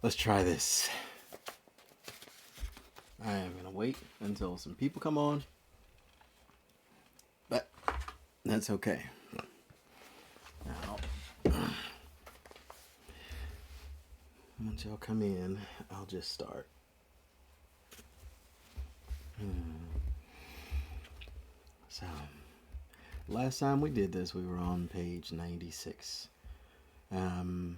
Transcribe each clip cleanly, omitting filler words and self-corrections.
Let's try this. I am gonna wait until some people come on, but that's okay. Now, once y'all come in, I'll just start. So, last time we did this, we were on page 96. Um,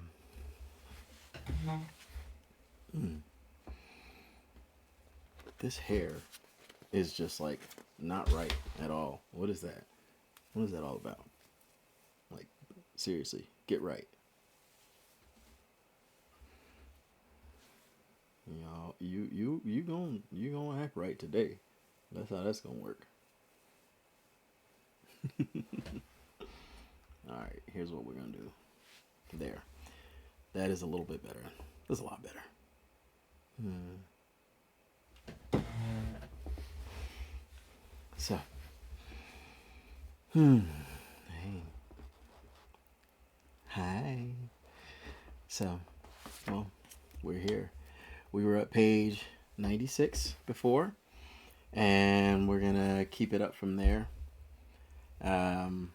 this hair is just like not right at all. What is that? What is that all about? Like, seriously, get right. Y'all, you gonna act right today. That's how that's gonna work. All right, here's what we're gonna do. There, that is a little bit better. That's a lot better. Hmm. So, hey, hi. So, well, we're here. We were at page 96 before, and we're gonna keep it up from there. I'm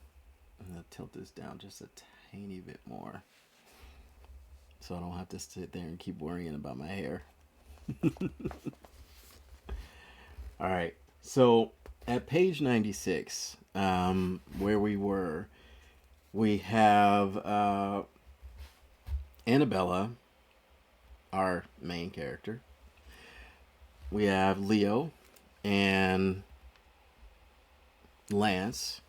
gonna tilt this down just a tiny bit more, so I don't have to sit there and keep worrying about my hair. All right. So at page 96, where we were, we have Annabella, our main character. We have Leo and Lance.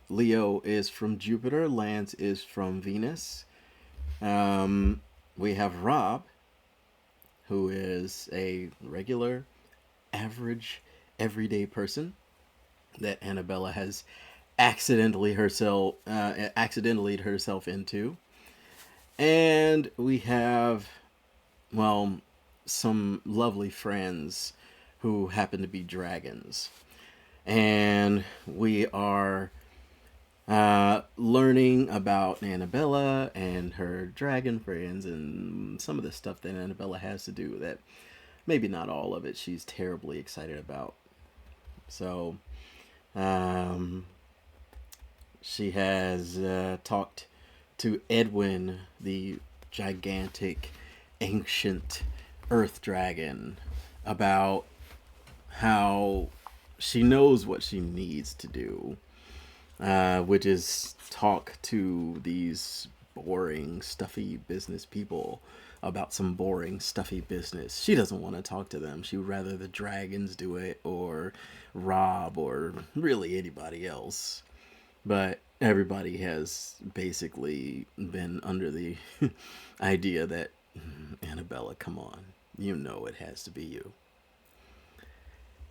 Leo is from Jupiter, Lance is from Venus. We have Rob, who is a regular, average, everyday person that Annabella has accidentally herself into. And we have, well, some lovely friends who happen to be dragons. And we are learning about Annabella and her dragon friends and some of the stuff that Annabella has to do that maybe not all of it she's terribly excited about. So, um, she has talked to Edwin, the gigantic, ancient earth dragon, about how she knows what she needs to do, which is talk to these boring, stuffy business people about some boring, stuffy business. She doesn't want to talk to them. She would rather the dragons do it, or Rob, or really anybody else. But everybody has basically been under the idea that Annabella, come on, you know it has to be you.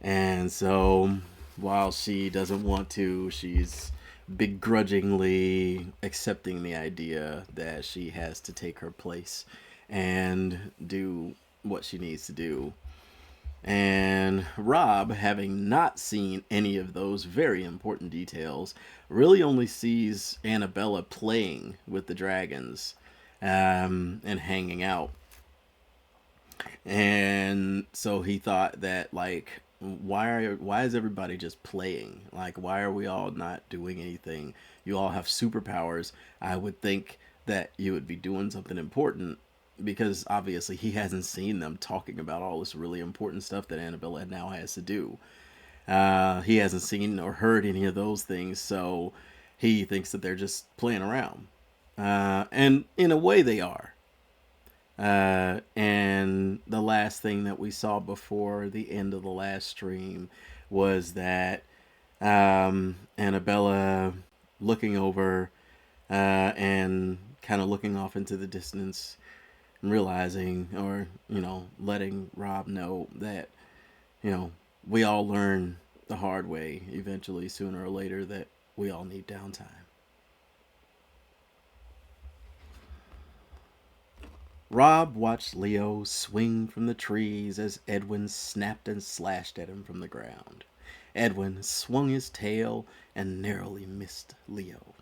And so while she doesn't want to, she's begrudgingly accepting the idea that she has to take her place and do what she needs to do. And Rob, having not seen any of those very important details, really only sees Annabella playing with the dragons and hanging out. And so he thought that, like, why is everybody just playing? Like, why are we all not doing anything? You all have superpowers. I would think that you would be doing something important, because obviously he hasn't seen them talking about all this really important stuff that Annabella now has to do. He hasn't seen or heard any of those things, so he thinks that they're just playing around. And in a way, they are. And the last thing that we saw before the end of the last stream was that Annabella looking over and kind of looking off into the distance, and realizing, or, letting Rob know that, you know, we all learn the hard way eventually, sooner or later, that we all need downtime. Rob watched Leo swing from the trees as Edwin snapped and slashed at him from the ground. Edwin swung his tail and narrowly missed Leo.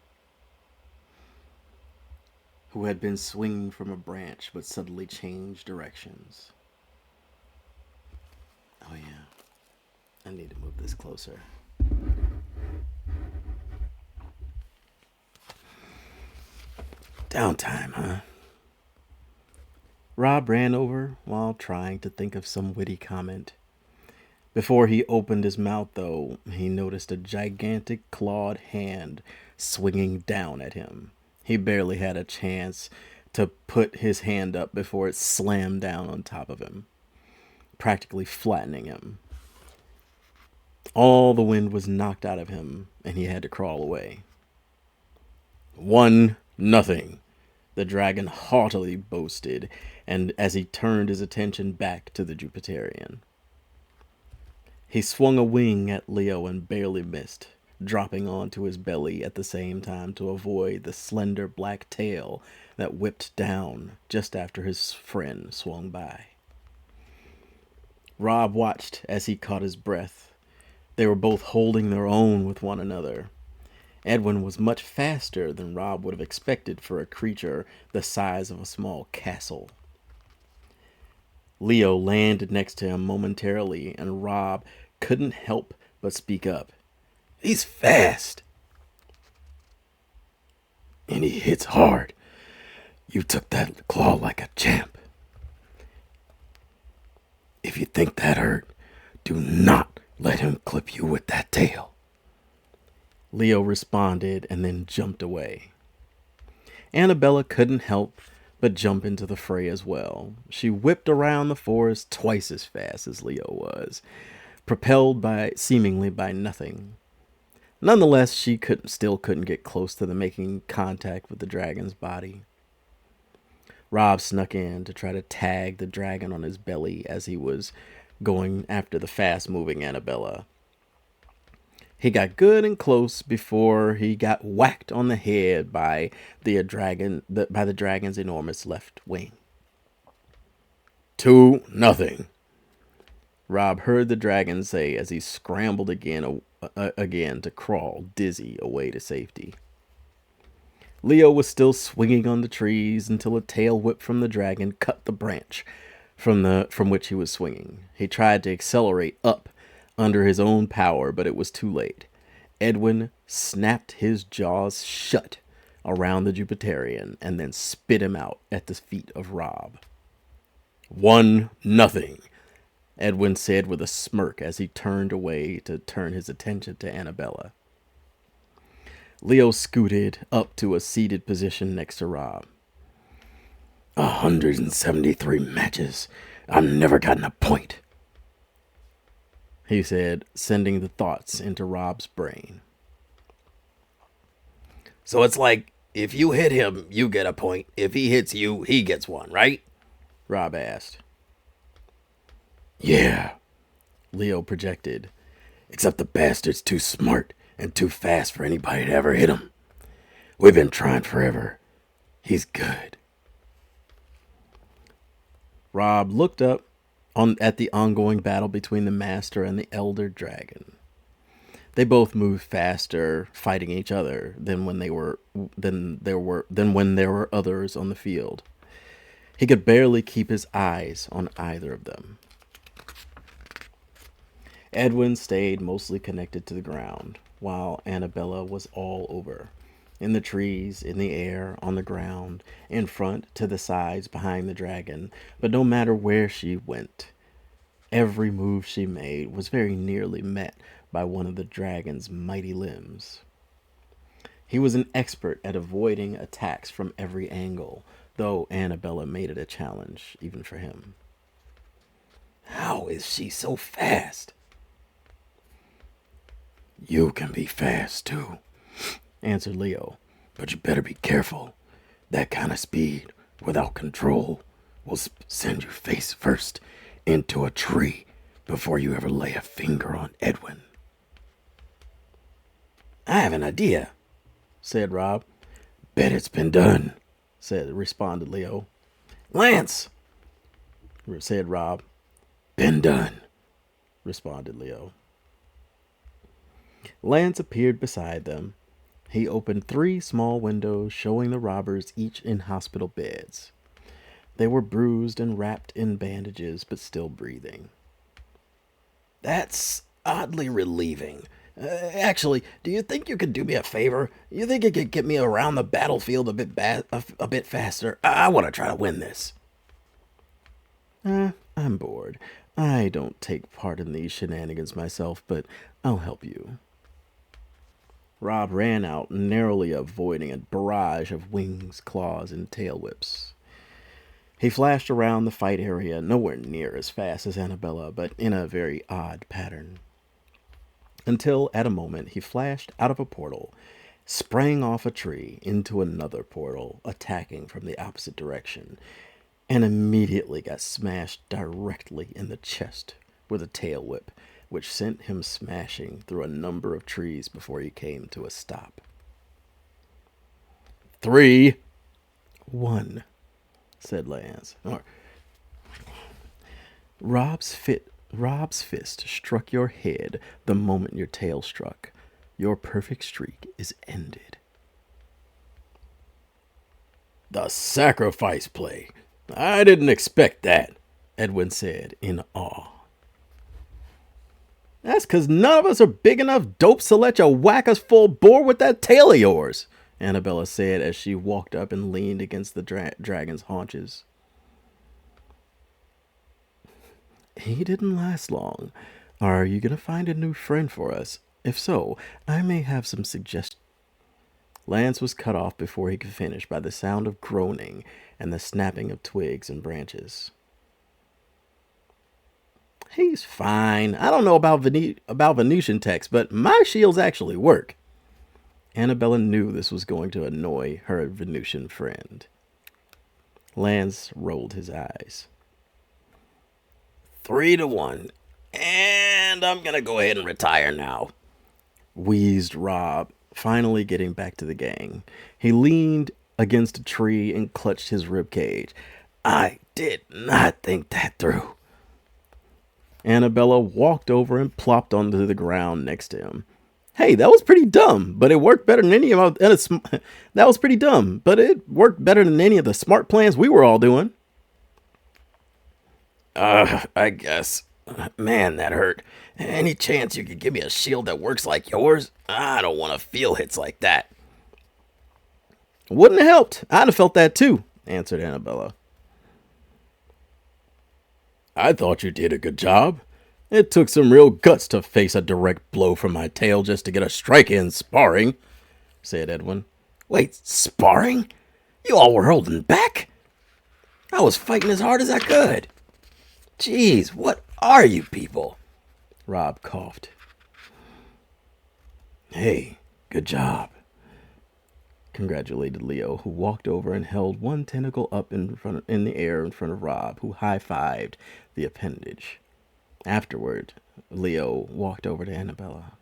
who had been swinging from a branch but suddenly changed directions. Oh, yeah. I need to move this closer. Downtime, huh? Rob ran over while trying to think of some witty comment. Before he opened his mouth, though, he noticed a gigantic clawed hand swinging down at him. He barely had a chance to put his hand up before it slammed down on top of him, practically flattening him. All the wind was knocked out of him, and he had to crawl away. 1-0, the dragon haughtily boasted, and as he turned his attention back to the Jupiterian. He swung a wing at Leo and barely missed, dropping onto his belly at the same time to avoid the slender black tail that whipped down just after his friend swung by. Rob watched as he caught his breath. They were both holding their own with one another. Edwin was much faster than Rob would have expected for a creature the size of a small castle. Leo landed next to him momentarily, and Rob couldn't help but speak up. He's fast. And he hits hard. You took that claw like a champ. If you think that hurt, do not let him clip you with that tail. Leo responded and then jumped away. Annabella couldn't help but jump into the fray as well. She whipped around the forest twice as fast as Leo was, propelled seemingly by nothing. Nonetheless, she still couldn't get close to making contact with the dragon's body. Rob snuck in to try to tag the dragon on his belly as he was going after the fast-moving Annabella. He got good and close before he got whacked on the head by the dragon's enormous left wing. 2-0. Rob heard the dragon say as he scrambled again to crawl dizzy away to safety. Leo was still swinging on the trees until a tail whip from the dragon cut the branch from which he was swinging. He tried to accelerate up under his own power, but it was too late. Edwin snapped his jaws shut around the Jupiterian and then spit him out at the feet of Rob. 1-0, Edwin said with a smirk as he turned away to turn his attention to Annabella. Leo scooted up to a seated position next to Rob. 173 matches. I've never gotten a point, he said, sending the thoughts into Rob's brain. So it's like, if you hit him, you get a point. If he hits you, he gets one, right? Rob asked. Yeah, Leo projected. Except the bastard's too smart and too fast for anybody to ever hit him. We've been trying forever. He's good. Rob looked up at the ongoing battle between the master and the elder dragon. They both moved faster fighting each other than when there were others on the field. He could barely keep his eyes on either of them. Edwin stayed mostly connected to the ground, while Annabella was all over. In the trees, in the air, on the ground, in front, to the sides, behind the dragon. But no matter where she went, every move she made was very nearly met by one of the dragon's mighty limbs. He was an expert at avoiding attacks from every angle, though Annabella made it a challenge, even for him. How is she so fast? You can be fast, too, answered Leo, but you better be careful. That kind of speed, without control, will send you face first into a tree before you ever lay a finger on Edwin. I have an idea, said Rob. Bet it's been done, responded Leo. Lance, said Rob. Been done, responded Leo. Lance appeared beside them. He opened 3 small windows, showing the robbers each in hospital beds. They were bruised and wrapped in bandages, but still breathing. That's oddly relieving. Actually, do you think you could do me a favor? You think you could get me around the battlefield a bit faster? I want to try to win this. I'm bored. I don't take part in these shenanigans myself, but I'll help you. Rob ran out, narrowly avoiding a barrage of wings, claws, and tail whips. He flashed around the fight area, nowhere near as fast as Annabella, but in a very odd pattern. Until, at a moment, he flashed out of a portal, sprang off a tree into another portal, attacking from the opposite direction, and immediately got smashed directly in the chest with a tail whip, which sent him smashing through a number of trees before he came to a stop. 3, 1, said Lance. Rob's fist struck your head the moment your tail struck. Your perfect streak is ended. The sacrifice play. I didn't expect that, Edwin said in awe. That's 'cause none of us are big enough dopes to let you whack us full bore with that tail of yours, Annabella said as she walked up and leaned against the dragon's haunches. He didn't last long. Are you going to find a new friend for us? If so, I may have some suggestions. Lance was cut off before he could finish by the sound of groaning and the snapping of twigs and branches. He's fine. I don't know about Venusian text, but my shields actually work. Annabella knew this was going to annoy her Venusian friend. Lance rolled his eyes. 3-1, and I'm gonna go ahead and retire now, wheezed Rob, finally getting back to the gang. He leaned against a tree and clutched his rib cage. I did not think that through. Annabella walked over and plopped onto the ground next to him. Hey, that was pretty dumb, but it worked better than any of the smart plans we were all doing. I guess. Man, that hurt. Any chance you could give me a shield that works like yours? I don't want to feel hits like that. Wouldn't have helped. I'd have felt that too, answered Annabella. I thought you did a good job. It took some real guts to face a direct blow from my tail just to get a strike in sparring, said Edwin. Wait, sparring? You all were holding back? I was fighting as hard as I could. Jeez, what are you people? Rob coughed. Hey, good job, congratulated Leo, who walked over and held one tentacle up in the air in front of Rob, who high-fived the appendage. Afterward, Leo walked over to Annabella.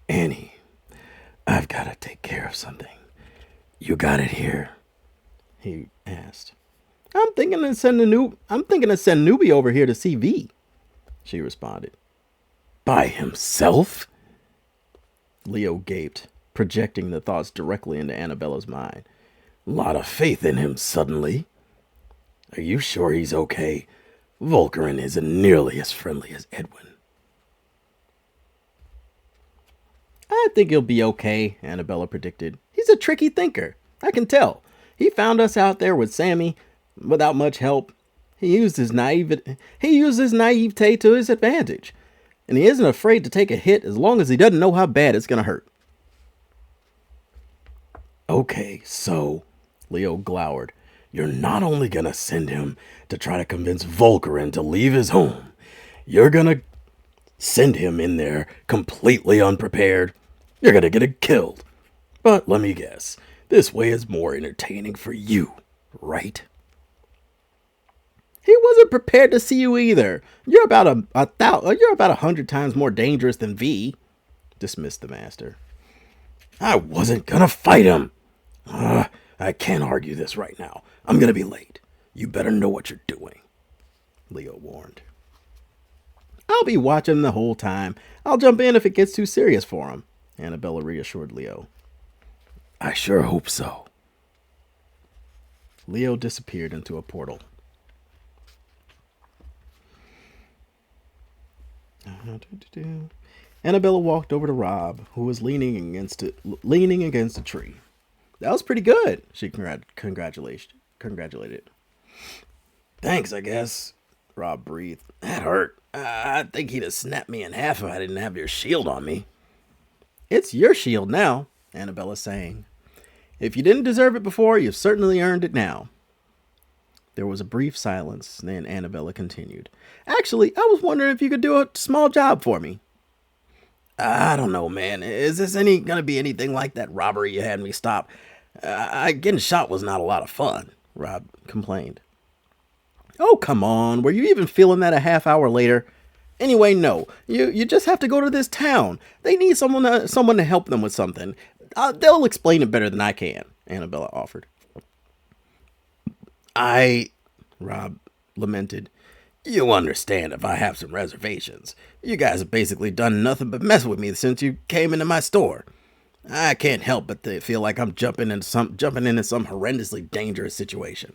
Annie, I've got to take care of something. You got it here? He asked. I'm thinking to send Newbie over here to see V, she responded. By himself? Leo gaped, projecting the thoughts directly into Annabella's mind. Lot of faith in him suddenly. Are you sure he's okay? Volcarin isn't nearly as friendly as Edwin. I think he'll be okay, Annabella predicted. He's a tricky thinker. I can tell. He found us out there with Sammy without much help. He used his naivete to his advantage. And he isn't afraid to take a hit as long as he doesn't know how bad it's going to hurt. Okay, so, Leo glowered, you're not only going to send him to try to convince Volcarin to leave his home, you're going to send him in there completely unprepared. You're going to get him killed. But let me guess, this way is more entertaining for you, right? He wasn't prepared to see you either. You're about 100 times more dangerous than V, dismissed the master. I wasn't gonna fight him. I can't argue this right now. I'm gonna be late. You better know what you're doing, Leo warned. I'll be watching the whole time. I'll jump in if it gets too serious for him, Annabella reassured Leo. I sure hope so. Leo disappeared into a portal. Annabella walked over to Rob, who was leaning against a tree. That was pretty good, she congratulated. Thanks, I guess, Rob breathed. That hurt. I think he'd have snapped me in half if I didn't have your shield on me. It's your shield now, Annabella sang. If you didn't deserve it before, you've certainly earned it now. There was a brief silence, then Annabella continued. Actually, I was wondering if you could do a small job for me. I don't know, man. Is this gonna be anything like that robbery you had me stop? Getting shot was not a lot of fun, Rob complained. Oh, come on. Were you even feeling that a half hour later? Anyway, no. You just have to go to this town. They need someone to help them with something. They'll explain it better than I can, Annabella offered. Rob lamented. You understand if I have some reservations. You guys have basically done nothing but mess with me since you came into my store. I can't help but feel like I'm jumping into some horrendously dangerous situation.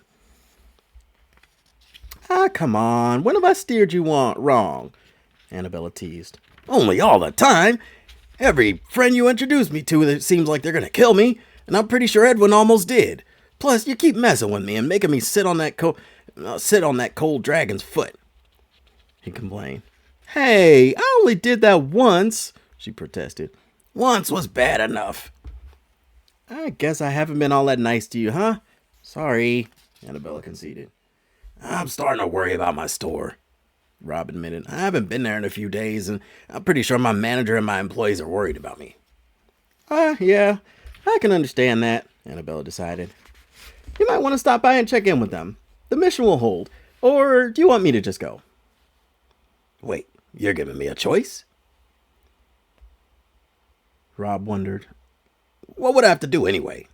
Come on. When have I steered you wrong? Annabella teased. Only all the time. Every friend you introduce me to, it seems like they're going to kill me, and I'm pretty sure Edwin almost did. Plus, you keep messing with me and making me sit on that cold dragon's foot, he complained. Hey, I only did that once, she protested. Once was bad enough. I guess I haven't been all that nice to you, huh? Sorry, Annabella conceded. I'm starting to worry about my store, Rob admitted. I haven't been there in a few days, and I'm pretty sure my manager and my employees are worried about me. Yeah, I can understand that, Annabella decided. You might want to stop by and check in with them. The mission will hold. Or do you want me to just go? Wait, you're giving me a choice? Rob wondered. What would I have to do anyway?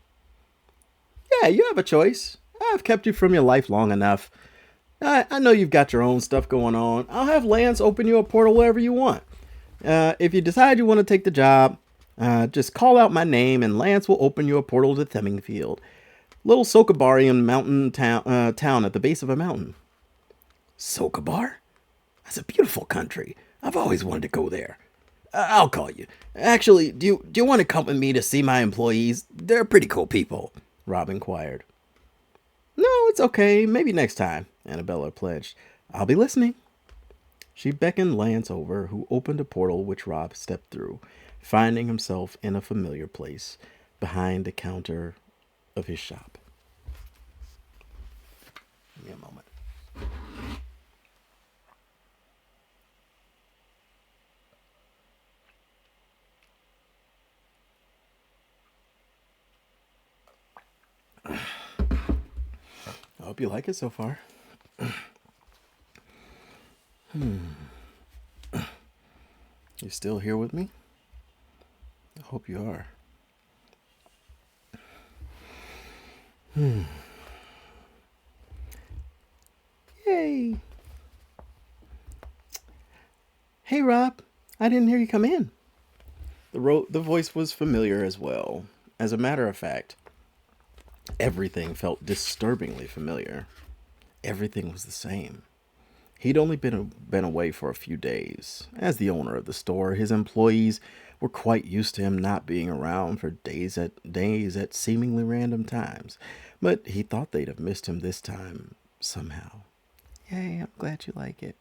Yeah, you have a choice. I've kept you from your life long enough. I know you've got your own stuff going on. I'll have Lance open you a portal wherever you want. If you decide you want to take the job, just call out my name and Lance will open you a portal to Themmingfield. Little Sokobarian mountain town at the base of a mountain. Sokobar? That's a beautiful country. I've always wanted to go there. I'll call you. Actually, do you want to come with me to see my employees? They're pretty cool people, Rob inquired. No, it's okay. Maybe next time, Annabella pledged. I'll be listening. She beckoned Lance over, who opened a portal which Rob stepped through, finding himself in a familiar place, behind the counter of his shop. Give me a moment. I hope you like it so far. You still here with me? I hope you are. Yay. Hey, Rob. I didn't hear you come in. The voice was familiar as well. As a matter of fact, everything felt disturbingly familiar. Everything was the same. He'd only been away for a few days. As the owner of the store, his employees were quite used to him not being around for days at seemingly random times. But he thought they'd have missed him this time somehow. Yay, I'm glad you like it.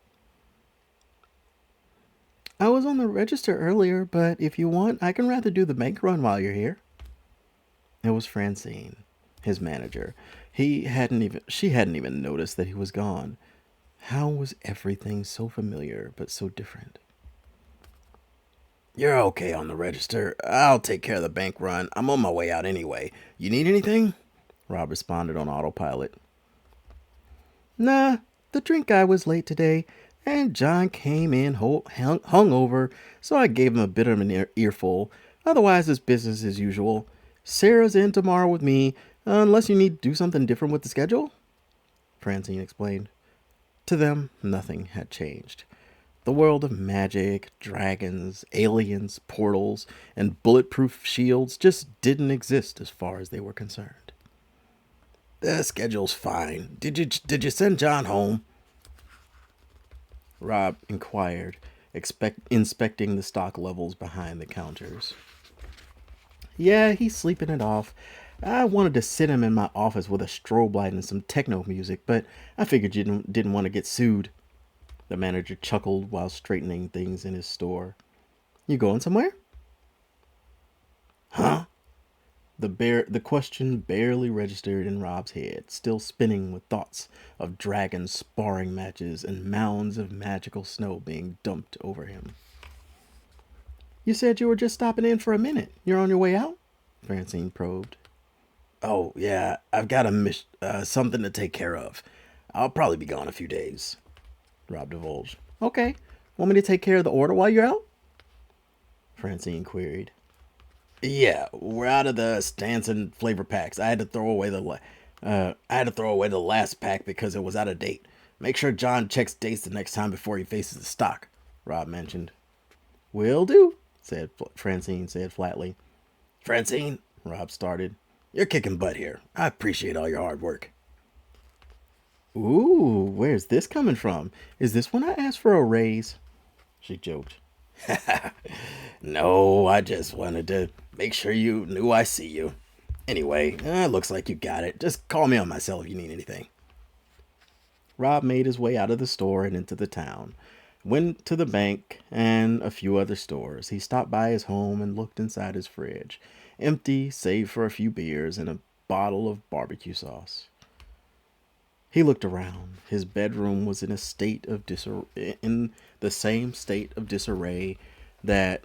I was on the register earlier, but if you want, I can rather do the bank run while you're here. It was Francine, his manager. She hadn't even noticed that he was gone. How was everything so familiar but so different? You're okay on the register. I'll take care of the bank run. I'm on my way out anyway. You need anything? Rob responded on autopilot. Nah, the drink guy was late today, and John came in hungover, so I gave him a bit of an earful. Otherwise, it's business as usual. Sarah's in tomorrow with me, unless you need to do something different with the schedule, Francine explained. To them, nothing had changed. The world of magic, dragons, aliens, portals, and bulletproof shields just didn't exist as far as they were concerned. The schedule's fine. Did you send John home? Rob inquired, inspecting the stock levels behind the counters. Yeah, he's sleeping it off. I wanted to sit him in my office with a strobe light and some techno music, but I figured you didn't want to get sued. The manager chuckled while straightening things in his store. You going somewhere? Huh? The question barely registered in Rob's head, still spinning with thoughts of dragon sparring matches and mounds of magical snow being dumped over him. You said you were just stopping in for a minute. You're on your way out? Francine probed. Oh, yeah, I've got something to take care of. I'll probably be gone a few days, Rob divulged. Okay. Want me to take care of the order while you're out? Francine queried. Yeah, we're out of the Stanson flavor packs. I had to throw away the last pack because it was out of date. Make sure John checks dates the next time before he faces the stock, Rob mentioned. Will do, Francine said flatly. Francine, Rob started. You're kicking butt here. I appreciate all your hard work. Ooh, where's this coming from? Is this when I asked for a raise? She joked. No, I just wanted to make sure you knew I see you. Anyway, looks like you got it. Just call me on my cell if you need anything. Rob made his way out of the store and into the town. Went to the bank and a few other stores. He stopped by his home and looked inside his fridge. Empty, save for a few beers and a bottle of barbecue sauce. He looked around. His bedroom was in in the same state of disarray that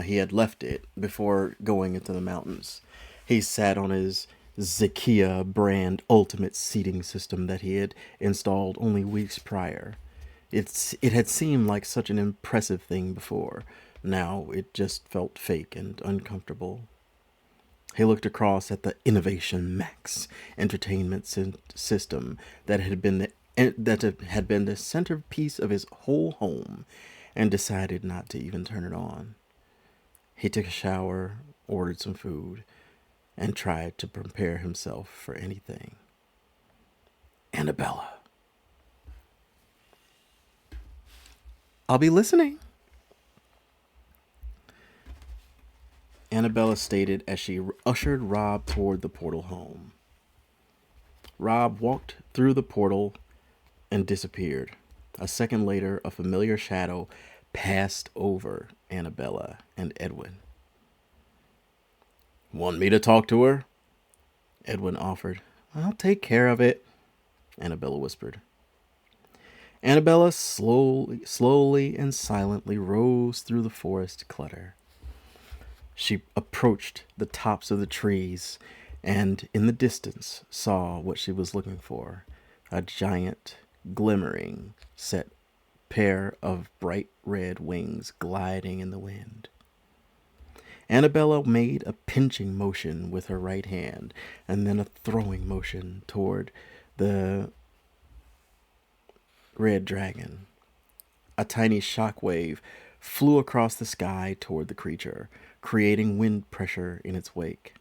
he had left it before going into the mountains. He sat on his Zakia brand ultimate seating system that he had installed only weeks prior. It had seemed like such an impressive thing before. Now it just felt fake and uncomfortable. He looked across at the Innovation Max entertainment system that had been the centerpiece of his whole home, and decided not to even turn it on. He took a shower, ordered some food, and tried to prepare himself for anything. Annabella. I'll be listening, Annabella stated as she ushered Rob toward the portal home. Rob walked through the portal and disappeared. A second later, a familiar shadow passed over Annabella and Edwin. Want me to talk to her? Edwin offered. I'll take care of it, Annabella whispered. Annabella slowly and silently rose through the forest clutter. She approached the tops of the trees and, in the distance, saw what she was looking for, a giant, glimmering set pair of bright red wings gliding in the wind. Annabella made a pinching motion with her right hand and then a throwing motion toward the red dragon. A tiny shockwave flew across the sky toward the creature, creating wind pressure in its wake.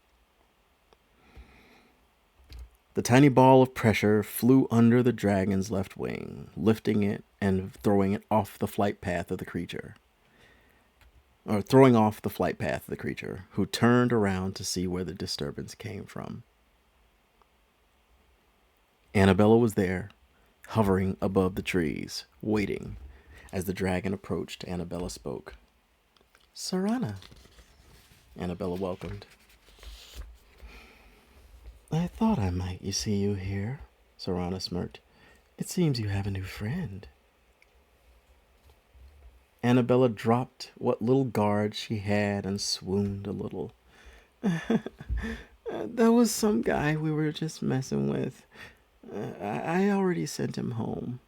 The tiny ball of pressure flew under the dragon's left wing, lifting it and throwing it off the flight path of the creature. Or throwing off the flight path of the creature, who turned around to see where the disturbance came from. Annabella was there, hovering above the trees, waiting. As the dragon approached, Annabella spoke. Serana, Annabella welcomed. I thought I might see you here, Serana smirked. It seems you have a new friend. Annabella dropped what little guard she had and swooned a little. That was some guy we were just messing with. I already sent him home.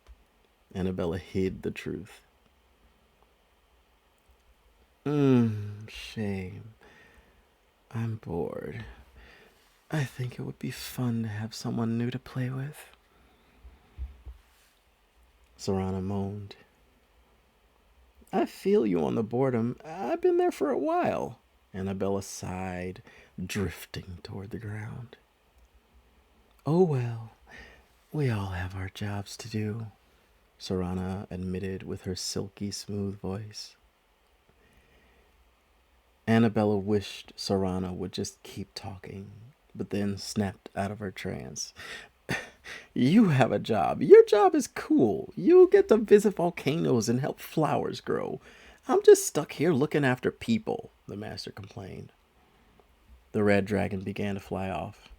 Annabella hid the truth. Shame. I'm bored. I think it would be fun to have someone new to play with. Serana moaned. I feel you on the boredom. I've been there for a while. Annabella sighed, drifting toward the ground. Oh well, we all have our jobs to do, Sarana admitted with her silky smooth voice. Annabella wished Sarana would just keep talking, but then snapped out of her trance. You have a job. Your job is cool. You get to visit volcanoes and help flowers grow. I'm just stuck here looking after people, the master complained. The red dragon began to fly off.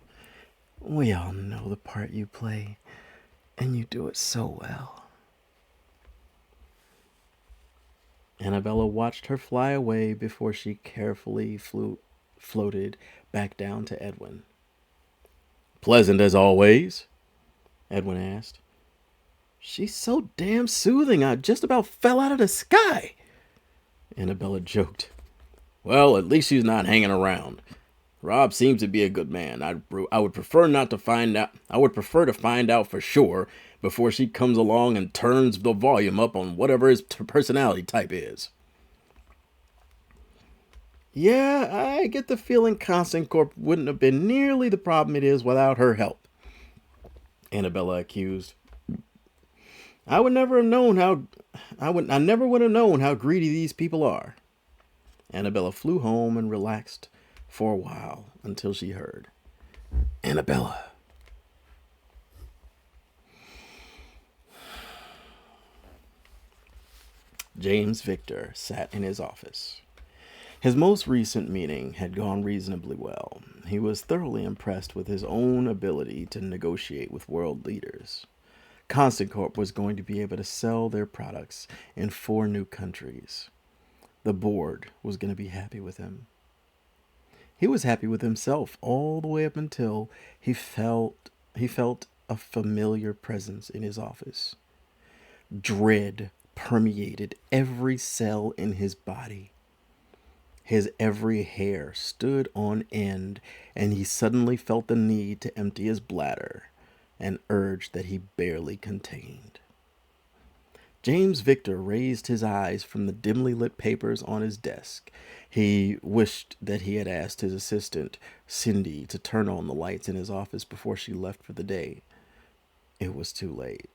We all know the part you play, and you do it so well. Annabella watched her fly away before she carefully floated back down to Edwin. Pleasant as always? Edwin asked. She's so damn soothing, I just about fell out of the sky, Annabella joked. Well, at least she's not hanging around. Rob seems to be a good man. I would prefer not to find out. I would prefer to find out for sure before she comes along and turns the volume up on whatever his personality type is. Yeah, I get the feeling Constant Corp wouldn't have been nearly the problem it is without her help, Annabella accused. I never would have known how greedy these people are. Annabella flew home and relaxed for a while until she heard, Annabella. James Victor sat in his office. His most recent meeting had gone reasonably well. He was thoroughly impressed with his own ability to negotiate with world leaders. Constant Corp was going to be able to sell their products in 4 new countries. The board was going to be happy with him. He was happy with himself all the way up until he felt a familiar presence in his office. Dread permeated every cell in his body. His every hair stood on end, and he suddenly felt the need to empty his bladder, an urge that he barely contained. James Victor raised his eyes from the dimly lit papers on his desk. He wished that he had asked his assistant, Cindy, to turn on the lights in his office before she left for the day. It was too late.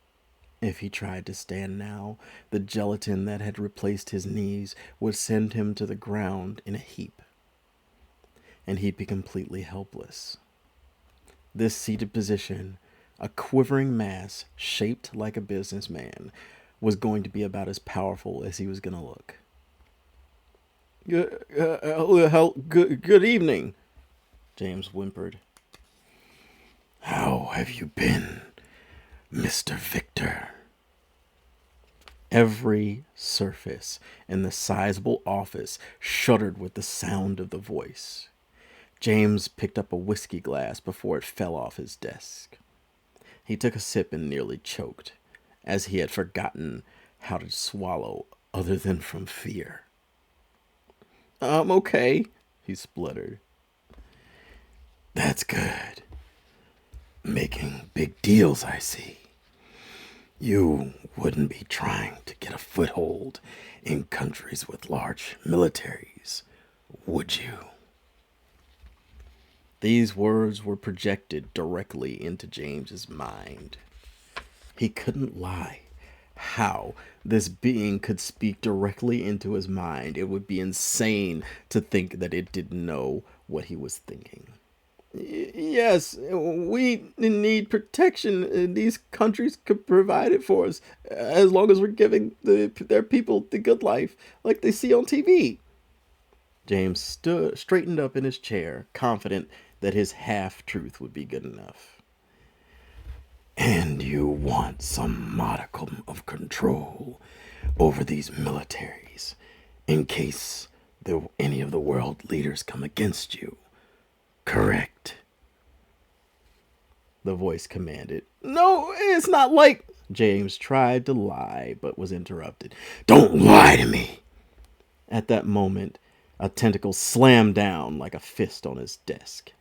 If he tried to stand now, the gelatin that had replaced his knees would send him to the ground in a heap, and he'd be completely helpless. This seated position, a quivering mass shaped like a businessman, was going to be about as powerful as he was going to look. Good evening, James whimpered. How have you been, Mr. Victor? Every surface in the sizable office shuddered with the sound of the voice. James picked up a whiskey glass before it fell off his desk. He took a sip and nearly choked, as he had forgotten how to swallow other than from fear. I'm okay, he spluttered. That's good. Making big deals, I see. You wouldn't be trying to get a foothold in countries with large militaries, would you? These words were projected directly into James's mind. He couldn't lie. How this being could speak directly into his mind, it would be insane to think that it didn't know what he was thinking. Yes, we need protection. These countries could provide it for us as long as we're giving their people the good life like they see on TV. James straightened up in his chair, confident that his half-truth would be good enough. And you want some modicum of control over these militaries in case any of the world leaders come against you. Correct? The voice commanded. No, it's not like... James tried to lie, but was interrupted. Don't lie to me! At that moment, a tentacle slammed down like a fist on his desk.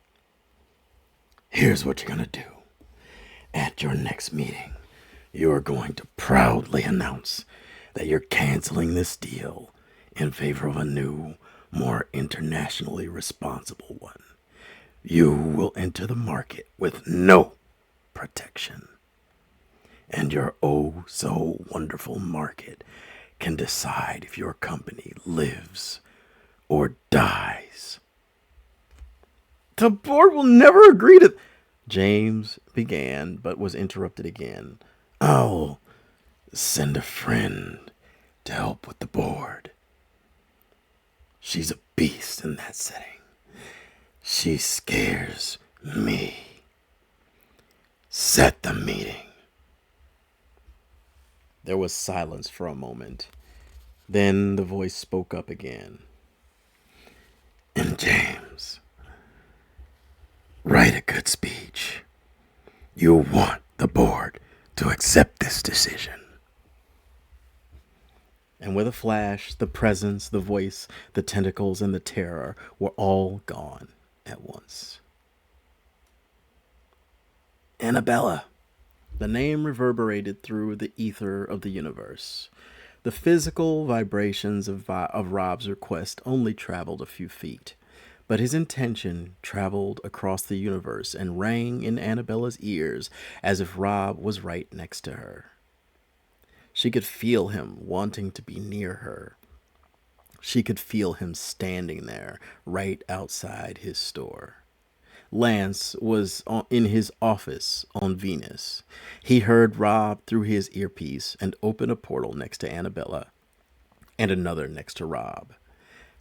Here's what you're gonna do. At your next meeting, you're going to proudly announce that you're canceling this deal in favor of a new, more internationally responsible one. You will enter the market with no protection. And your oh so wonderful market can decide if your company lives or dies. The board will never agree to. James began, but was interrupted again. I'll send a friend to help with the board. She's a beast in that setting. She scares me. Set the meeting. There was silence for a moment. Then the voice spoke up again. And James, write a good speech. You want the board to accept this decision. And with a flash, the presence, the voice, the tentacles, and the terror were all gone at once. Annabella. The name reverberated through the ether of the universe. The physical vibrations of Rob's request only traveled a few feet, but his intention traveled across the universe and rang in Annabella's ears as if Rob was right next to her. She could feel him wanting to be near her. She could feel him standing there right outside his store. Lance was in his office on Venus. He heard Rob through his earpiece and open a portal next to Annabella and another next to Rob.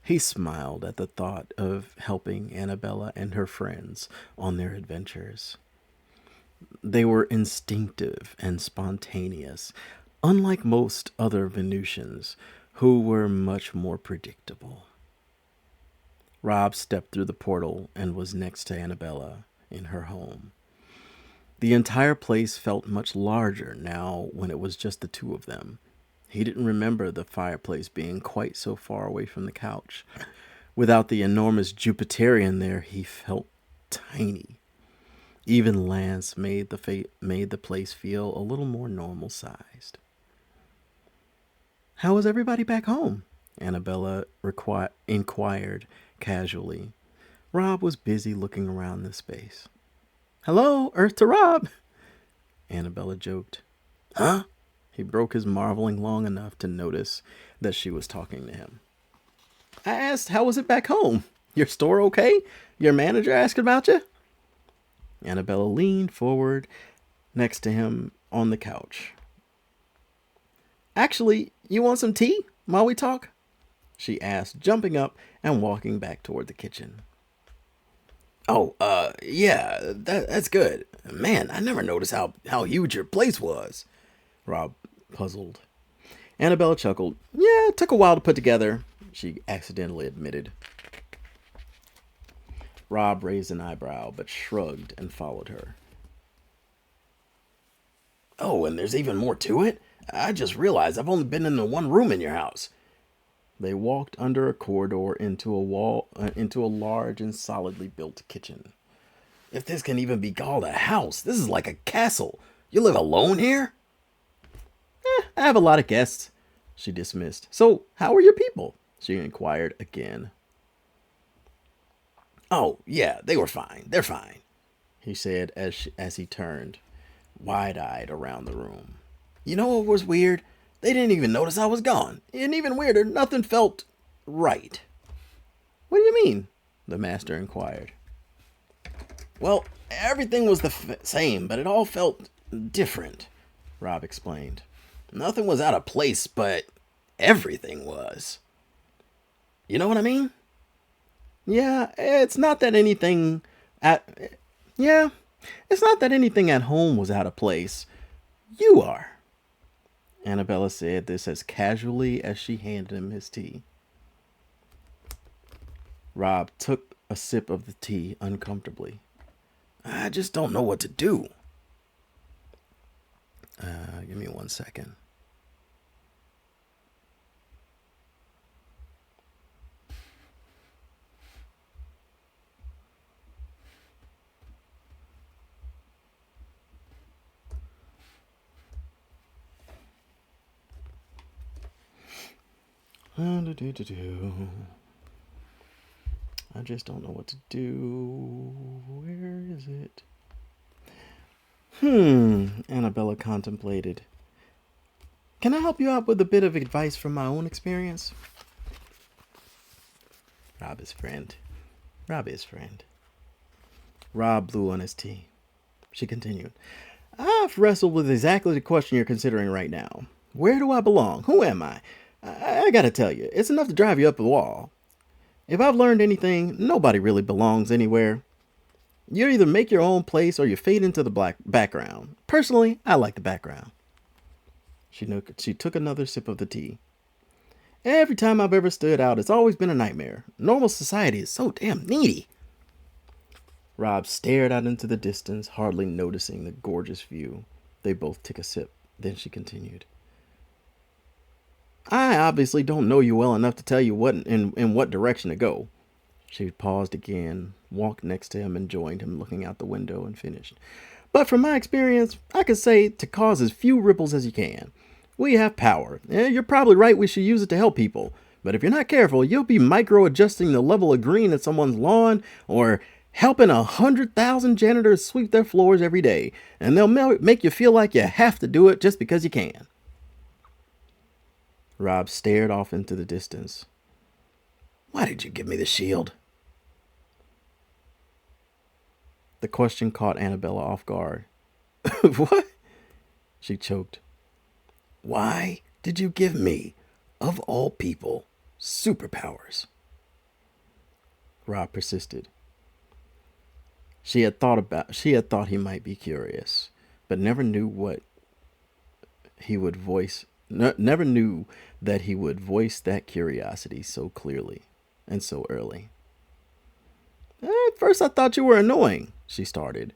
He smiled at the thought of helping Annabella and her friends on their adventures. They were instinctive and spontaneous, unlike most other Venusians, who were much more predictable. Rob stepped through the portal and was next to Annabella in her home. The entire place felt much larger now when it was just the two of them. He didn't remember the fireplace being quite so far away from the couch. Without the enormous Jupiterian there, he felt tiny. Even Lance made the place feel a little more normal sized. How is everybody back home? Annabella inquired casually. Rob was busy looking around the space. Hello, Earth to Rob, Annabella joked. Huh? He broke his marveling long enough to notice that she was talking to him. I asked, how was it back home? Your store okay? Your manager asked about you? Annabella leaned forward next to him on the couch. Actually, you want some tea while we talk? She asked, jumping up and walking back toward the kitchen. Oh, yeah, that's good. Man, I never noticed how huge your place was. Rob puzzled. Annabella chuckled. Yeah, it took a while to put together, she accidentally admitted. Rob raised an eyebrow, but shrugged and followed her. Oh, and there's even more to it? I just realized I've only been in the one room in your house. They walked under a corridor into a large and solidly built kitchen. If this can even be called a house, this is like a castle. You live alone here? I have a lot of guests, she dismissed. So, how are your people? She inquired again. Oh, yeah, they were fine. They're fine, he said as he turned, wide-eyed around the room. You know what was weird? They didn't even notice I was gone. And even weirder, nothing felt right. What do you mean? The master inquired. Well, everything was the same, but it all felt different, Rob explained. Nothing was out of place, but everything was. You know what I mean? Yeah, it's not that anything at home was out of place. You are. Annabella said this as casually as she handed him his tea. Rob took a sip of the tea uncomfortably. I just don't know what to do. Give me 1 second. I just don't know what to do. Where is it? Annabella contemplated. Can I help you out with a bit of advice from my own experience? Rob is friend. Rob is friend. Rob blew on his tea. She continued. I've wrestled with exactly the question you're considering right now. Where do I belong? Who am I? I gotta tell you, it's enough to drive you up the wall. If I've learned anything, nobody really belongs anywhere. You either make your own place or you fade into the background. Personally, I like the background. She took another sip of the tea. Every time I've ever stood out, it's always been a nightmare. Normal society is so damn needy. Rob stared out into the distance, hardly noticing the gorgeous view. They both took a sip. Then she continued. I obviously don't know you well enough to tell you in what direction to go. She paused again, walked next to him and joined him, looking out the window, and finished. But from my experience, I could say to cause as few ripples as you can. We have power. You're probably right, we should use it to help people. But if you're not careful, you'll be micro-adjusting the level of green in someone's lawn or helping 100,000 janitors sweep their floors every day. And they'll make you feel like you have to do it just because you can. Rob stared off into the distance. Why did you give me the shield? The question caught Annabella off guard. What? She choked. Why did you give me, of all people, superpowers? Rob persisted. She had thought he might be curious, but never knew never knew that he would voice that curiosity so clearly and so early. At first I thought you were annoying, she started.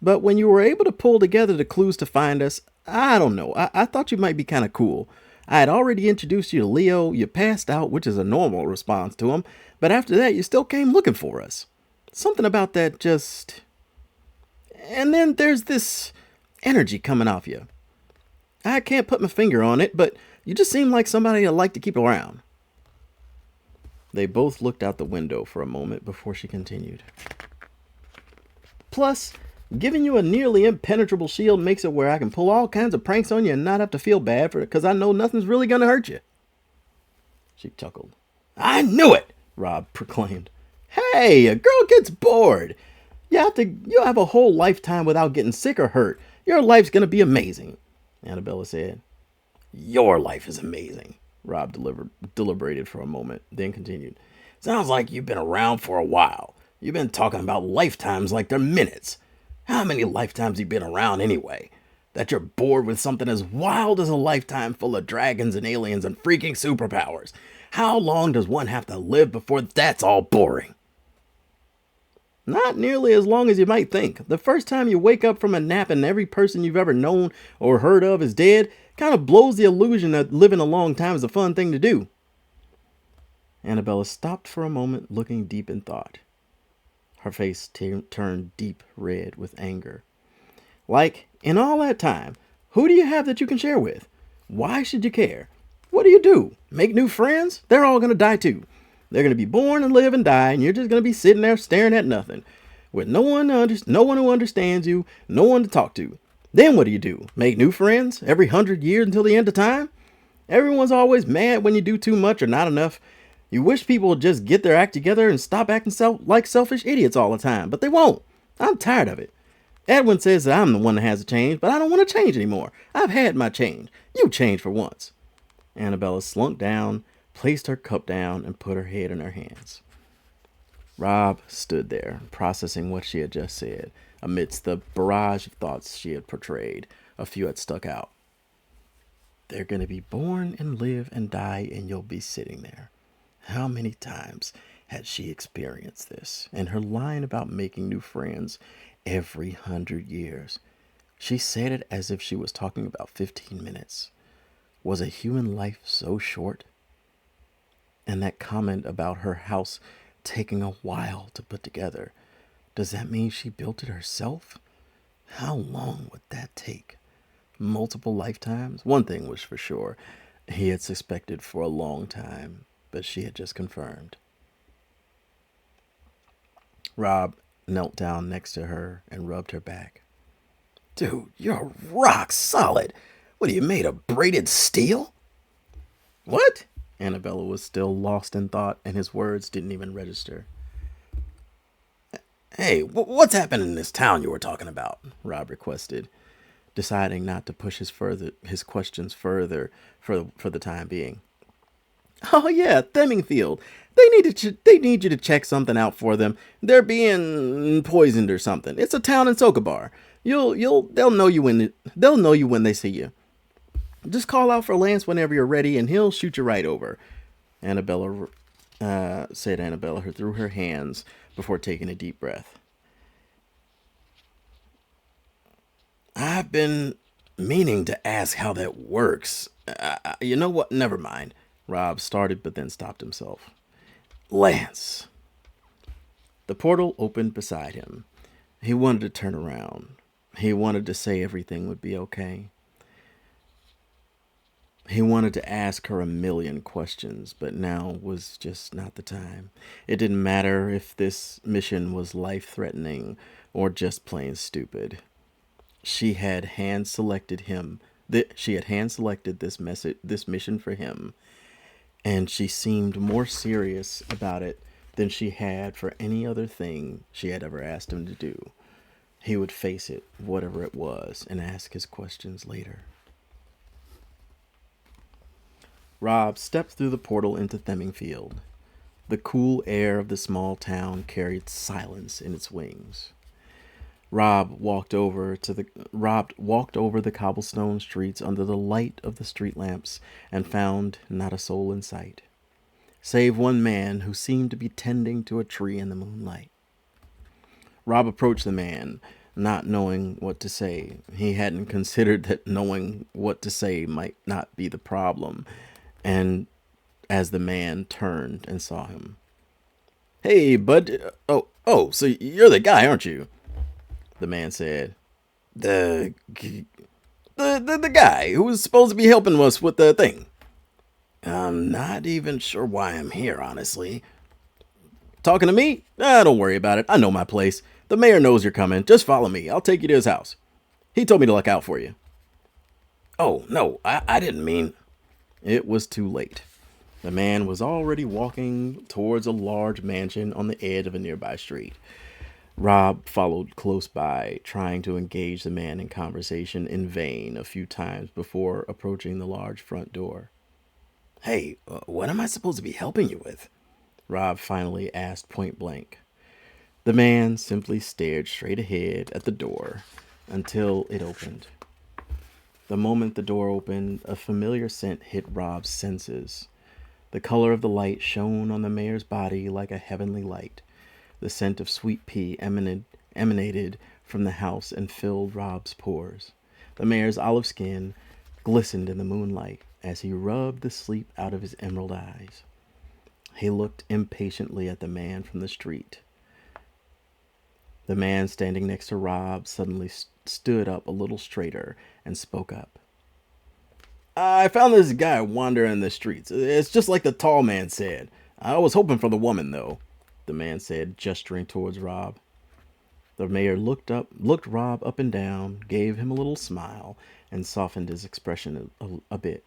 But when you were able to pull together the clues to find us, I don't know, I thought you might be kind of cool. I had already introduced you to Leo, you passed out, which is a normal response to him, but after that you still came looking for us. Something about that just... And then there's this energy coming off you. I can't put my finger on it, but you just seem like somebody I'd like to keep around. They both looked out the window for a moment before she continued. Plus, giving you a nearly impenetrable shield makes it where I can pull all kinds of pranks on you and not have to feel bad for it because I know nothing's really going to hurt you. She chuckled. I knew it, Rob proclaimed. Hey, a girl gets bored. You'll have a whole lifetime without getting sick or hurt. Your life's going to be amazing, Annabella said. Your life is amazing, Rob deliberated for a moment, then continued. Sounds like you've been around for a while. You've been talking about lifetimes like they're minutes. How many lifetimes have you been around anyway? That you're bored with something as wild as a lifetime full of dragons and aliens and freaking superpowers. How long does one have to live before that's all boring? Not nearly as long as you might think. The first time you wake up from a nap and every person you've ever known or heard of is dead kind of blows the illusion that living a long time is a fun thing to do. Annabella stopped for a moment, looking deep in thought. Her face turned deep red with anger. Like, in all that time, who do you have that you can share with? Why should you care? What do you do? Make new friends? They're all going to die too. They're going to be born and live and die, and you're just going to be sitting there staring at nothing, with no one who understands you, no one to talk to. Then what do? Make new friends every 100 years until the end of time? Everyone's always mad when you do too much or not enough. You wish people would just get their act together and stop acting like selfish idiots all the time, but they won't. I'm tired of it. Edwin says that I'm the one that has to change, but I don't want to change anymore. I've had my change. You change for once. Annabella slunk down, placed her cup down, and put her head in her hands. Rob stood there, processing what she had just said. Amidst the barrage of thoughts she had portrayed, a few had stuck out. They're going to be born and live and die, and you'll be sitting there. How many times had she experienced this? And her line about making new friends every 100 years. She said it as if she was talking about 15 minutes. Was a human life so short? And that comment about her house taking a while to put together, does that mean she built it herself? How long would that take? Multiple lifetimes? One thing was for sure. he had suspected for a long time, but she had just confirmed. Rob knelt down next to her and rubbed her back. Dude, you're rock solid. What are you made of, braided steel? What? Annabella was still lost in thought, and his words didn't even register. Hey, what's happening in this town you were talking about? Rob requested, deciding not to push his questions further for the time being. Oh yeah, Themmingfield. They need you to check something out for them. They're being poisoned or something. It's a town in Sokabar. They'll know you when they see you. Just call out for Lance whenever you're ready, and he'll shoot you right over. Annabella said Annabella through her hands before taking a deep breath. I've been meaning to ask how that works. You know what? Never mind. Rob started but then stopped himself. Lance. The portal opened beside him. He wanted to turn around. He wanted to say everything would be okay. He wanted to ask her a million questions, but now was just not the time. It didn't matter if this mission was life-threatening or just plain stupid. She had hand selected him. She had hand selected this mission for him, and she seemed more serious about it than she had for any other thing she had ever asked him to do. He would face it, whatever it was, and ask his questions later. Rob stepped through the portal into Themmingfield. The cool air of the small town carried silence in its wings. Rob walked over the cobblestone streets under the light of the street lamps and found not a soul in sight, save one man who seemed to be tending to a tree in the moonlight. Rob approached the man, not knowing what to say. He hadn't considered that knowing what to say might not be the problem, and as the man turned and saw him. Hey, bud. So you're the guy, aren't you? The man said. The guy who was supposed to be helping us with the thing. I'm not even sure why I'm here, honestly. Talking to me? Don't worry about it. I know my place. The mayor knows you're coming. Just follow me. I'll take you to his house. He told me to look out for you. Oh, no, I didn't mean... It was too late. The man was already walking towards a large mansion on the edge of a nearby street. Rob followed close by, trying to engage the man in conversation in vain a few times before approaching the large front door. Hey, what am I supposed to be helping you with? Rob finally asked point blank. The man simply stared straight ahead at the door until it opened. The moment the door opened, a familiar scent hit Rob's senses. The color of the light shone on the mayor's body like a heavenly light. The scent of sweet pea emanated from the house and filled Rob's pores. The mayor's olive skin glistened in the moonlight as he rubbed the sleep out of his emerald eyes. He looked impatiently at the man from the street. The man standing next to Rob suddenly stood up a little straighter and spoke up. I found this guy wandering the streets. It's just like the tall man said. I was hoping for the woman, though, the man said, gesturing towards Rob. The mayor looked Rob up and down, gave him a little smile, and softened his expression a bit.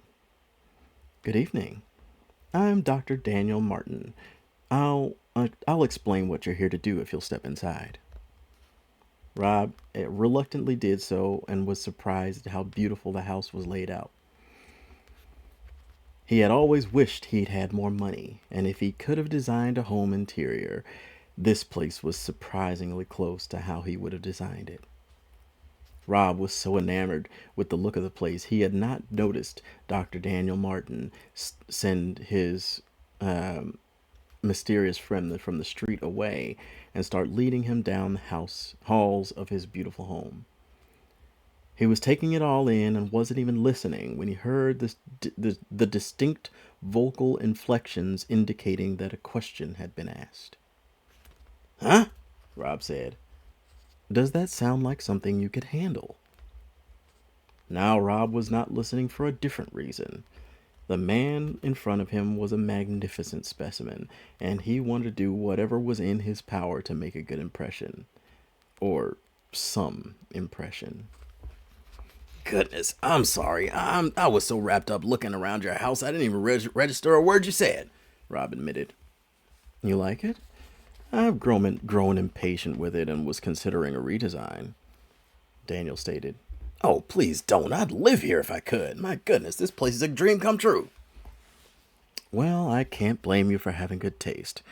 Good evening. I'm Dr. Daniel Martin. I'll explain what you're here to do if you'll step inside. Rob reluctantly did so and was surprised at how beautiful the house was laid out. He had always wished he'd had more money, and if he could have designed a home interior, this place was surprisingly close to how he would have designed it. Rob was so enamored with the look of the place, he had not noticed Dr. Daniel Martin send his mysterious friend from the street away and start leading him down the halls of his beautiful home. He was taking it all in and wasn't even listening when he heard the distinct vocal inflections indicating that a question had been asked. Huh? Rob said. Does that sound like something you could handle? Now Rob was not listening for a different reason. The man in front of him was a magnificent specimen, and he wanted to do whatever was in his power to make a good impression. Or some impression. Goodness, I'm sorry. I was so wrapped up looking around your house I didn't even register a word you said, Rob admitted. You like it? I've grown impatient with it and was considering a redesign, Daniel stated. Oh, please don't. I'd live here if I could. My goodness, this place is a dream come true. Well, I can't blame you for having good taste.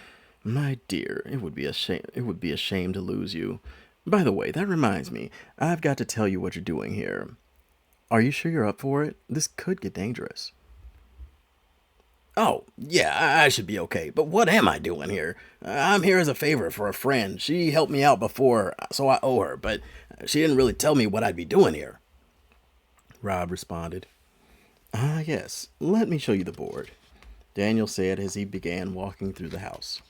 My dear, it would be a shame to lose you. By the way, that reminds me. I've got to tell you what you're doing here. Are you sure you're up for it? This could get dangerous. Oh, yeah, I should be okay. But what am I doing here? I'm here as a favor for a friend. She helped me out before, so I owe her, but she didn't really tell me what I'd be doing here, Rob responded. Ah, yes. Let me show you the board, Daniel said as he began walking through the house.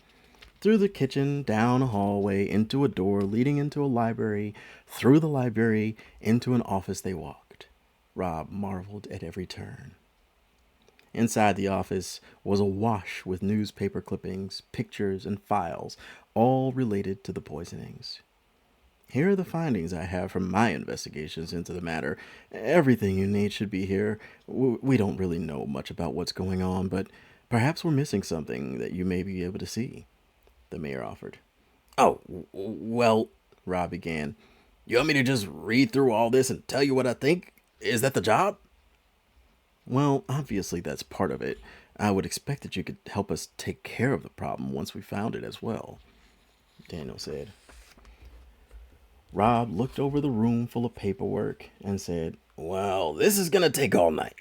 Through the kitchen, down a hallway, into a door leading into a library, through the library, into an office they walked. Rob marveled at every turn. Inside the office was awash with newspaper clippings, pictures, and files, all related to the poisonings. Here are the findings I have from my investigations into the matter. Everything you need should be here. We don't really know much about what's going on, but perhaps we're missing something that you may be able to see, the mayor offered. Oh, well, Rob began. You want me to just read through all this and tell you what I think? Is that the job? Well, obviously that's part of it. I would expect that you could help us take care of the problem once we found it as well, Daniel said. Rob looked over the room full of paperwork and said, Well, this is going to take all night.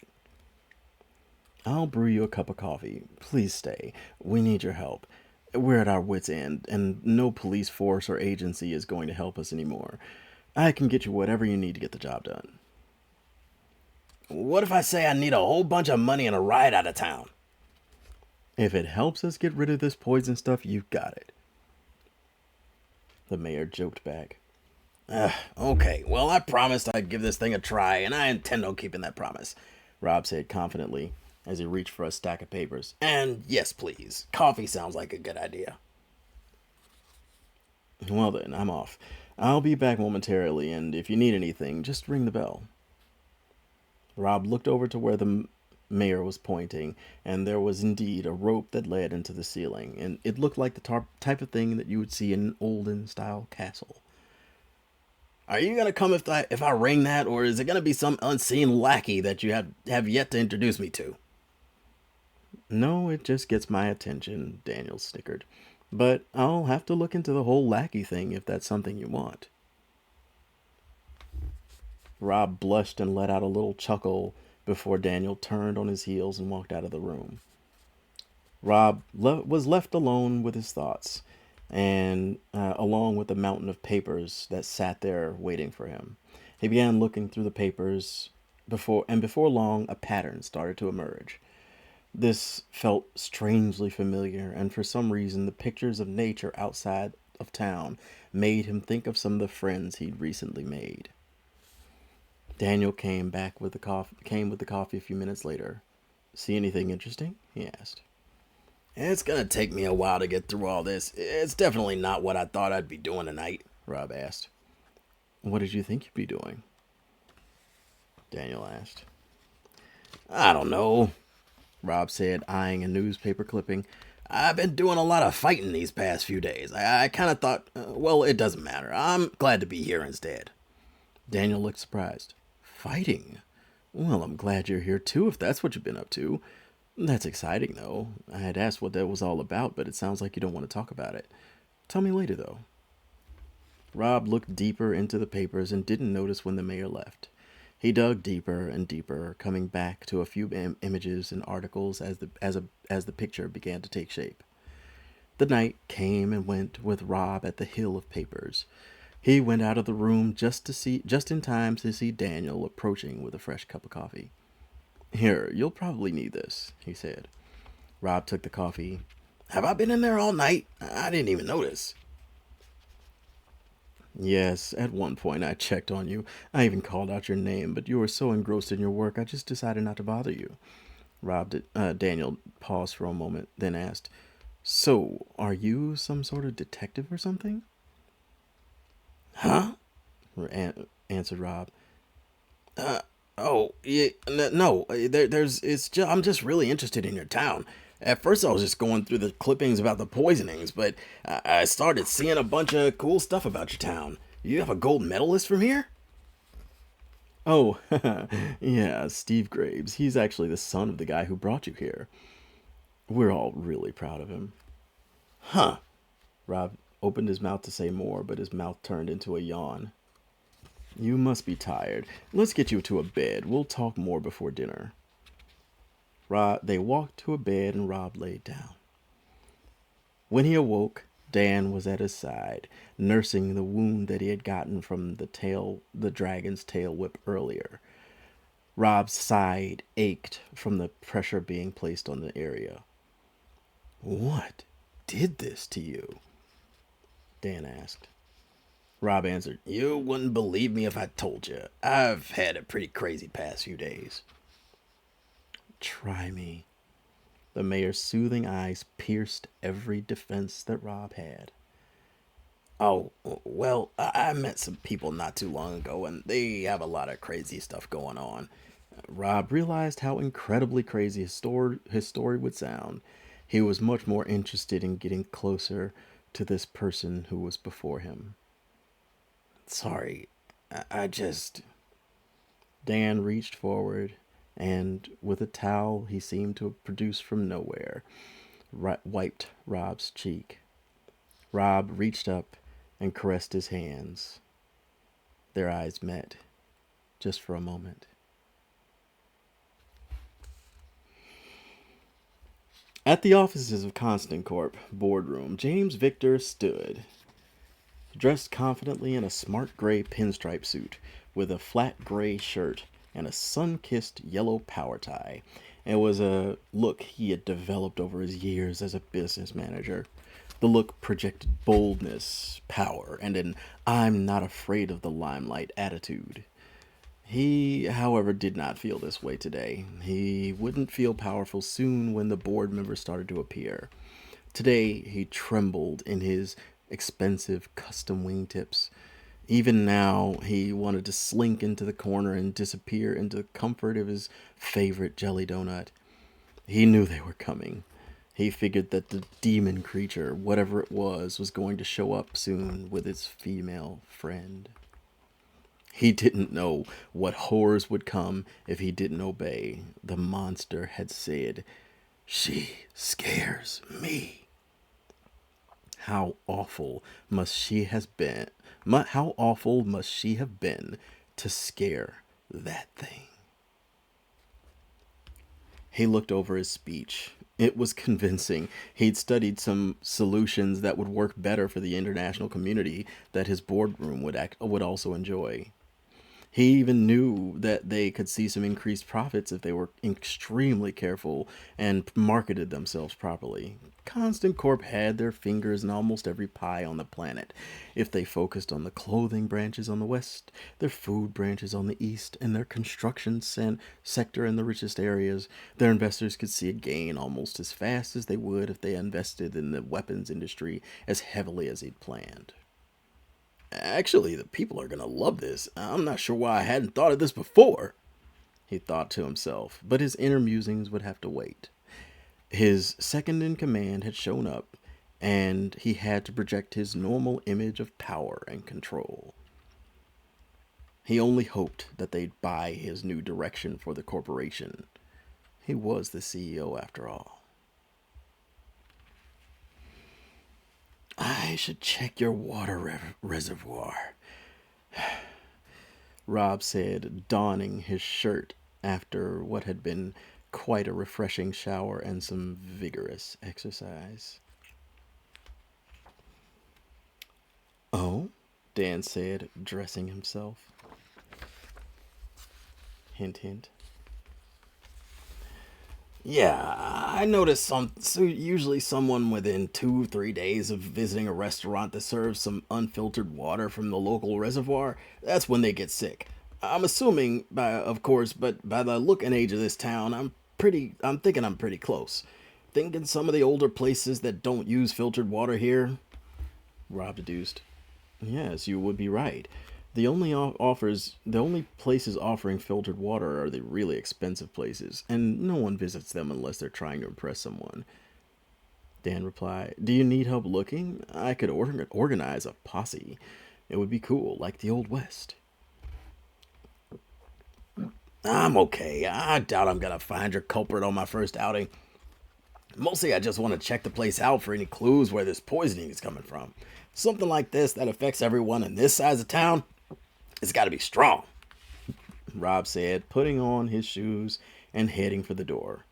I'll brew you a cup of coffee. Please stay. We need your help. We're at our wits' end, and no police force or agency is going to help us anymore. I can get you whatever you need to get the job done. What if I say I need a whole bunch of money and a ride out of town? If it helps us get rid of this poison stuff, you've got it, the mayor joked back. Okay, well, I promised I'd give this thing a try, and I intend on keeping that promise, Rob said confidently as he reached for a stack of papers. And yes, please, coffee sounds like a good idea. Well then, I'm off. I'll be back momentarily, and if you need anything, just ring the bell. Rob looked over to where the mayor was pointing, and there was indeed a rope that led into the ceiling, and it looked like the type of thing that you would see in an olden-style castle. Are you gonna come if I ring that, or is it gonna be some unseen lackey that you have yet to introduce me to? No, it just gets my attention, Daniel snickered. But I'll have to look into the whole lackey thing if that's something you want. Rob blushed and let out a little chuckle before Daniel turned on his heels and walked out of the room. Rob was left alone with his thoughts, and along with the mountain of papers that sat there waiting for him. He began looking through the papers before long a pattern started to emerge. This felt strangely familiar, and for some reason the pictures of nature outside of town made him think of some of the friends he'd recently made. Daniel came with the coffee a few minutes later. See anything interesting? He asked. It's gonna take me a while to get through all this. It's definitely not what I thought I'd be doing tonight, Rob asked. What did you think you'd be doing? Daniel asked. I don't know, Rob said, eyeing a newspaper clipping. I've been doing a lot of fighting these past few days. I kind of thought, well, it doesn't matter. I'm glad to be here instead. Daniel looked surprised. Fighting? Well, I'm glad you're here too, if that's what you've been up to. That's exciting, though. I had asked what that was all about, but it sounds like you don't want to talk about it. Tell me later, though. Rob looked deeper into the papers and didn't notice when the mayor left. He dug deeper and deeper, coming back to a few images and articles as the picture began to take shape. The night came and went with Rob at the hill of papers. He went out of the room just in time to see Daniel approaching with a fresh cup of coffee. Here, you'll probably need this, he said. Rob took the coffee. Have I been in there all night? I didn't even notice. Yes, at one point I checked on you. I even called out your name, but you were so engrossed in your work I just decided not to bother you. Daniel paused for a moment, then asked, "So, are you some sort of detective or something?" "Huh?" answered Rob. Uh, oh, yeah, no. I'm just really interested in your town. At first, I was just going through the clippings about the poisonings, but I started seeing a bunch of cool stuff about your town. You have a gold medalist from here? Oh, yeah, Steve Graves. He's actually the son of the guy who brought you here. We're all really proud of him. Huh. Rob opened his mouth to say more, but his mouth turned into a yawn. You must be tired. Let's get you to a bed. We'll talk more before dinner. They walked to a bed and Rob laid down. When he awoke, Dan was at his side, nursing the wound that he had gotten from the dragon's tail whip earlier. Rob's side ached from the pressure being placed on the area. What did this to you? Dan asked. Rob answered, You wouldn't believe me if I told you. I've had a pretty crazy past few days. Try me. The mayor's soothing eyes pierced every defense that Rob had. Oh, well, I met some people not too long ago, and they have a lot of crazy stuff going on. Rob realized how incredibly crazy his story would sound. He was much more interested in getting closer to this person who was before him. Sorry, I just. Dan reached forward, and with a towel he seemed to have produced from nowhere, wiped Rob's cheek. Rob reached up and caressed his hands. Their eyes met, just for a moment. At the offices of Constant Corp boardroom, James Victor stood, dressed confidently in a smart gray pinstripe suit with a flat gray shirt and a sun-kissed yellow power tie. It was a look he had developed over his years as a business manager. The look projected boldness, power, and an I'm not afraid of the limelight attitude. He, however, did not feel this way today. He wouldn't feel powerful soon when the board members started to appear. Today, he trembled in his expensive custom wingtips. Even now, he wanted to slink into the corner and disappear into the comfort of his favorite jelly donut. He knew they were coming. He figured that the demon creature, whatever it was going to show up soon with its female friend. He didn't know what horrors would come if he didn't obey. The monster had said, She scares me. How awful must she have been? How awful must she have been to scare that thing? He looked over his speech. It was convincing. He'd studied some solutions that would work better for the international community that his boardroom would also enjoy. He even knew that they could see some increased profits if they were extremely careful and marketed themselves properly. Constant Corp had their fingers in almost every pie on the planet. If they focused on the clothing branches on the west, their food branches on the east, and their construction sector in the richest areas, their investors could see a gain almost as fast as they would if they invested in the weapons industry as heavily as he'd planned. Actually, the people are going to love this. I'm not sure why I hadn't thought of this before, he thought to himself, but his inner musings would have to wait. His second in command had shown up, and he had to project his normal image of power and control. He only hoped that they'd buy his new direction for the corporation. He was the CEO after all. I should check your water reservoir, Rob said, donning his shirt after what had been quite a refreshing shower and some vigorous exercise. Oh? Dan said, dressing himself. Hint, hint. Yeah, I noticed usually someone within 2-3 days of visiting a restaurant that serves some unfiltered water from the local reservoir, that's when they get sick. I'm assuming, of course, but by the look and age of this town, I'm I'm thinking I'm pretty close. Thinking some of the older places that don't use filtered water here, Rob deduced. Yes, you would be right. The only places offering filtered water are the really expensive places, and no one visits them unless they're trying to impress someone. Dan replied, "Do you need help looking? I could organize a posse. It would be cool, like the Old West." "I'm okay. I doubt I'm gonna find your culprit on my first outing. Mostly, I just want to check the place out for any clues where this poisoning is coming from. Something like this that affects everyone in this size of town, it's got to be strong," Rob said, putting on his shoes and heading for the door.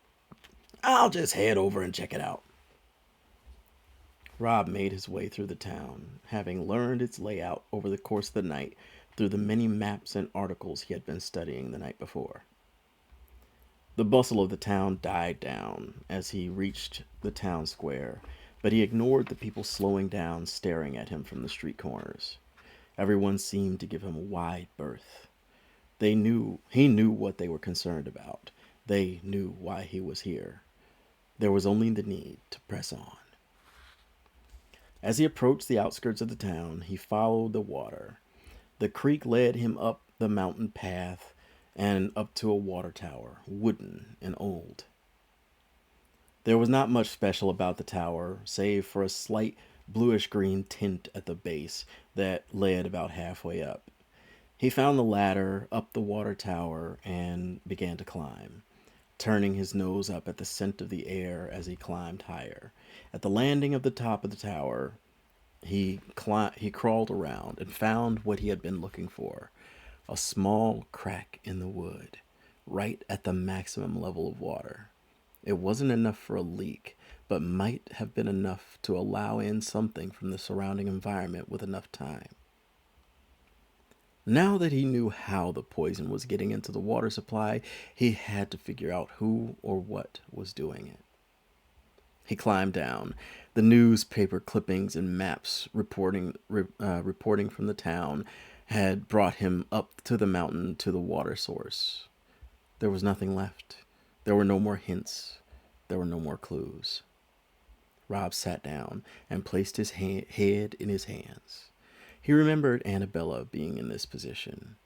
"I'll just head over and check it out." Rob made his way through the town, having learned its layout over the course of the night through the many maps and articles he had been studying the night before. The bustle of the town died down as he reached the town square, but he ignored the people slowing down, staring at him from the street corners. Everyone seemed to give him a wide berth. He knew what they were concerned about. They knew why he was here. There was only the need to press on. As he approached the outskirts of the town, he followed the water. The creek led him up the mountain path and up to a water tower, wooden and old. There was not much special about the tower, save for a slight bluish green tint at the base that led about halfway up. He found the ladder up the water tower and began to climb, turning his nose up at the scent of the air as he climbed higher. At the landing of the top of the tower, he crawled around and found what he had been looking for, a small crack in the wood, right at the maximum level of water. It wasn't enough for a leak, but might have been enough to allow in something from the surrounding environment with enough time. Now that he knew how the poison was getting into the water supply, he had to figure out who or what was doing it. He climbed down. The newspaper clippings and maps reporting from the town had brought him up to the mountain to the water source. There was nothing left. There were no more hints. There were no more clues. Rob sat down and placed his head in his hands. He remembered Annabella being in this position.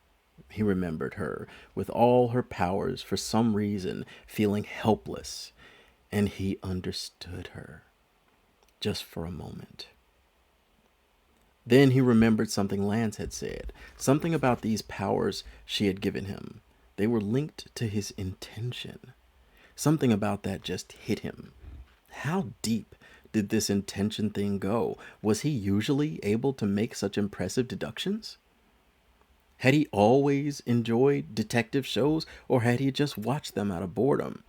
He remembered her, with all her powers, for some reason, feeling helpless, and he understood her, just for a moment. Then he remembered something Lance had said, something about these powers she had given him. They were linked to his intention. Something about that just hit him. How deep did this intention thing go? Was he usually able to make such impressive deductions? Had he always enjoyed detective shows, or had he just watched them out of boredom?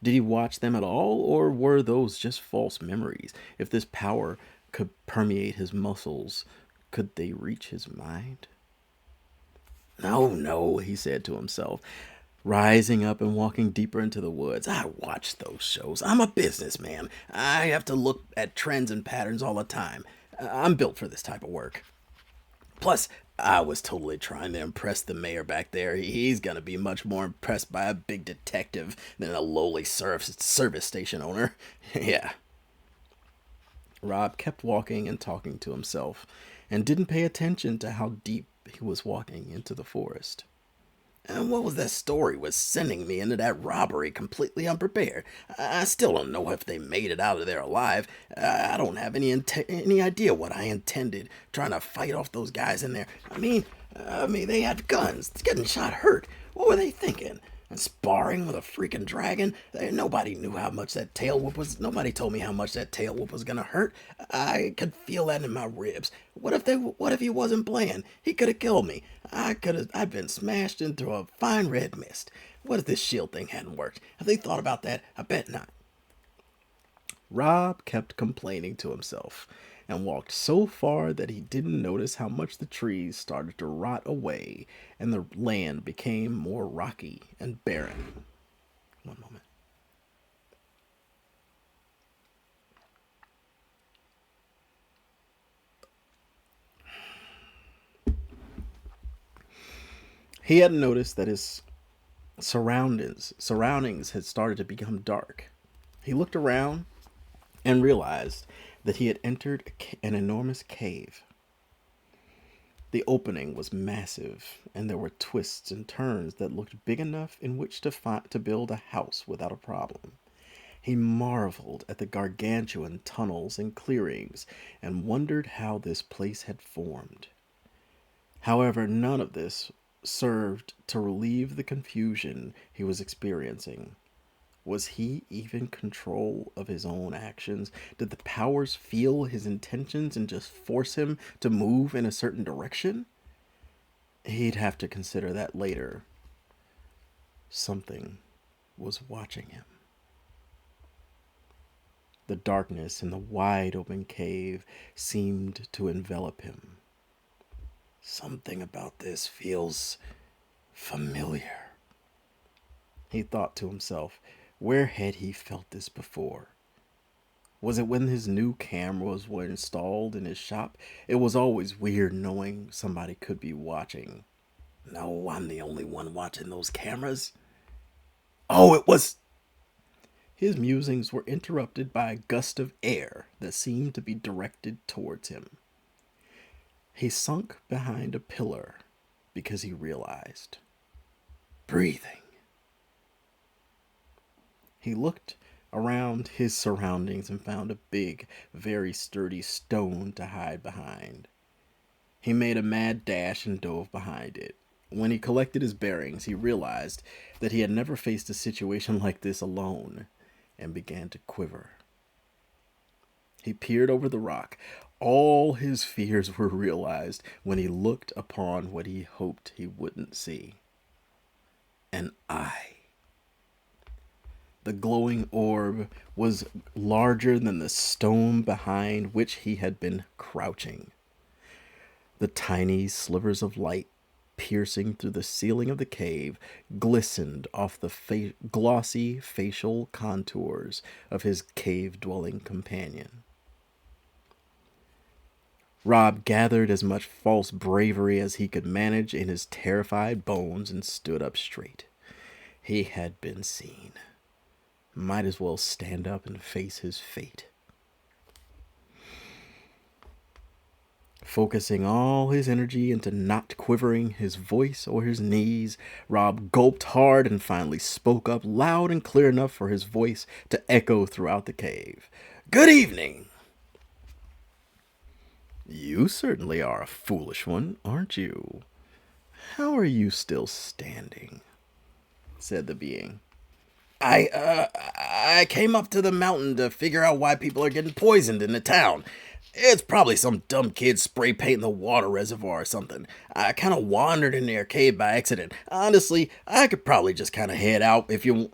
Did he watch them at all, or were those just false memories? If this power could permeate his muscles, could they reach his mind? "No, no," he said to himself, rising up and walking deeper into the woods. "I watch those shows. I'm a businessman. I have to look at trends and patterns all the time. I'm built for this type of work. Plus, I was totally trying to impress the mayor back there. He's gonna be much more impressed by a big detective than a lowly service station owner." Yeah. Rob kept walking and talking to himself, and didn't pay attention to how deep he was walking into the forest. "And what was that story was sending me into that robbery completely unprepared? I still don't know if they made it out of there alive. I don't have any idea what I intended trying to fight off those guys in there. I mean, they had guns, getting shot hurt. What were they thinking? And sparring with a freaking dragon? Nobody knew how much that tail whoop was. Nobody told me how much that tail whoop was gonna hurt. I could feel that in my ribs. What if he wasn't playing? He could have killed me. I'd been smashed into a fine red mist. What if this shield thing hadn't worked? Have they thought about that? I bet not." Rob kept complaining to himself and walked so far that he didn't notice how much the trees started to rot away and the land became more rocky and barren. One moment. He hadn't noticed that his Surroundings had started to become dark. He looked around and realized that he had entered an enormous cave. The opening was massive, and there were twists and turns that looked big enough in which to build a house without a problem. He marveled at the gargantuan tunnels and clearings and wondered how this place had formed. However, none of this served to relieve the confusion he was experiencing. Was he even in control of his own actions? Did the powers feel his intentions and just force him to move in a certain direction? He'd have to consider that later. Something was watching him. The darkness in the wide open cave seemed to envelop him. Something about this feels familiar, he thought to himself. Where had he felt this before? Was it when his new cameras were installed in his shop? It was always weird knowing somebody could be watching. No, I'm the only one watching those cameras. Oh, it was... His musings were interrupted by a gust of air that seemed to be directed towards him. He sunk behind a pillar because he realized. Breathing. He looked around his surroundings and found a big, very sturdy stone to hide behind. He made a mad dash and dove behind it. When he collected his bearings, he realized that he had never faced a situation like this alone and began to quiver. He peered over the rock. All his fears were realized when he looked upon what he hoped he wouldn't see. An eye. The glowing orb was larger than the stone behind which he had been crouching. The tiny slivers of light piercing through the ceiling of the cave glistened off the glossy facial contours of his cave-dwelling companion. Rob gathered as much false bravery as he could manage in his terrified bones and stood up straight. He had been seen. Might as well stand up and face his fate. Focusing all his energy into not quivering his voice or his knees, Rob gulped hard and finally spoke up loud and clear enough for his voice to echo throughout the cave. Good evening! You certainly are a foolish one, aren't you? How are you still standing? Said the being. I came up to the mountain to figure out why people are getting poisoned in the town. It's probably some dumb kid spray painting the water reservoir or something. I kind of wandered in their cave by accident. Honestly, I could probably just kind of head out if you...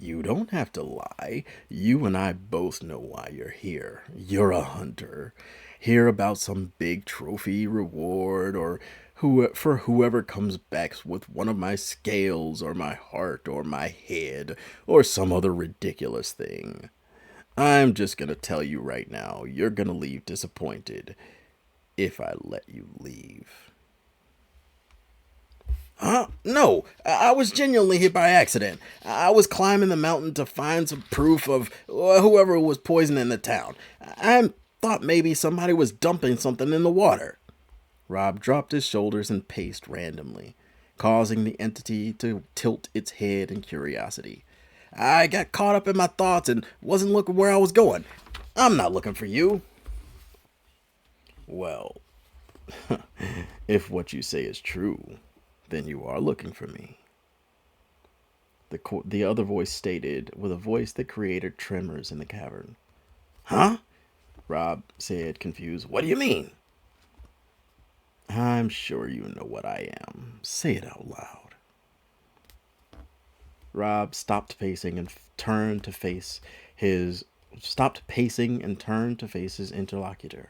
You don't have to lie. You and I both know why you're here. You're a hunter. Hear about some big trophy reward or for whoever comes back with one of my scales or my heart or my head or some other ridiculous thing. I'm just gonna tell you right now, you're gonna leave disappointed if I let you leave. Huh? No, I was genuinely hit by accident. I was climbing the mountain to find some proof of whoever was poisoning the town. I thought maybe somebody was dumping something in the water. Rob dropped his shoulders and paced randomly, causing the entity to tilt its head in curiosity. I got caught up in my thoughts and wasn't looking where I was going. I'm not looking for you. Well, if what you say is true, then you are looking for me. The other voice stated with a voice that created tremors in the cavern. Huh? Rob said, confused. What do you mean? I'm sure you know what I am. Say it out loud. Rob stopped pacing and turned to face his interlocutor.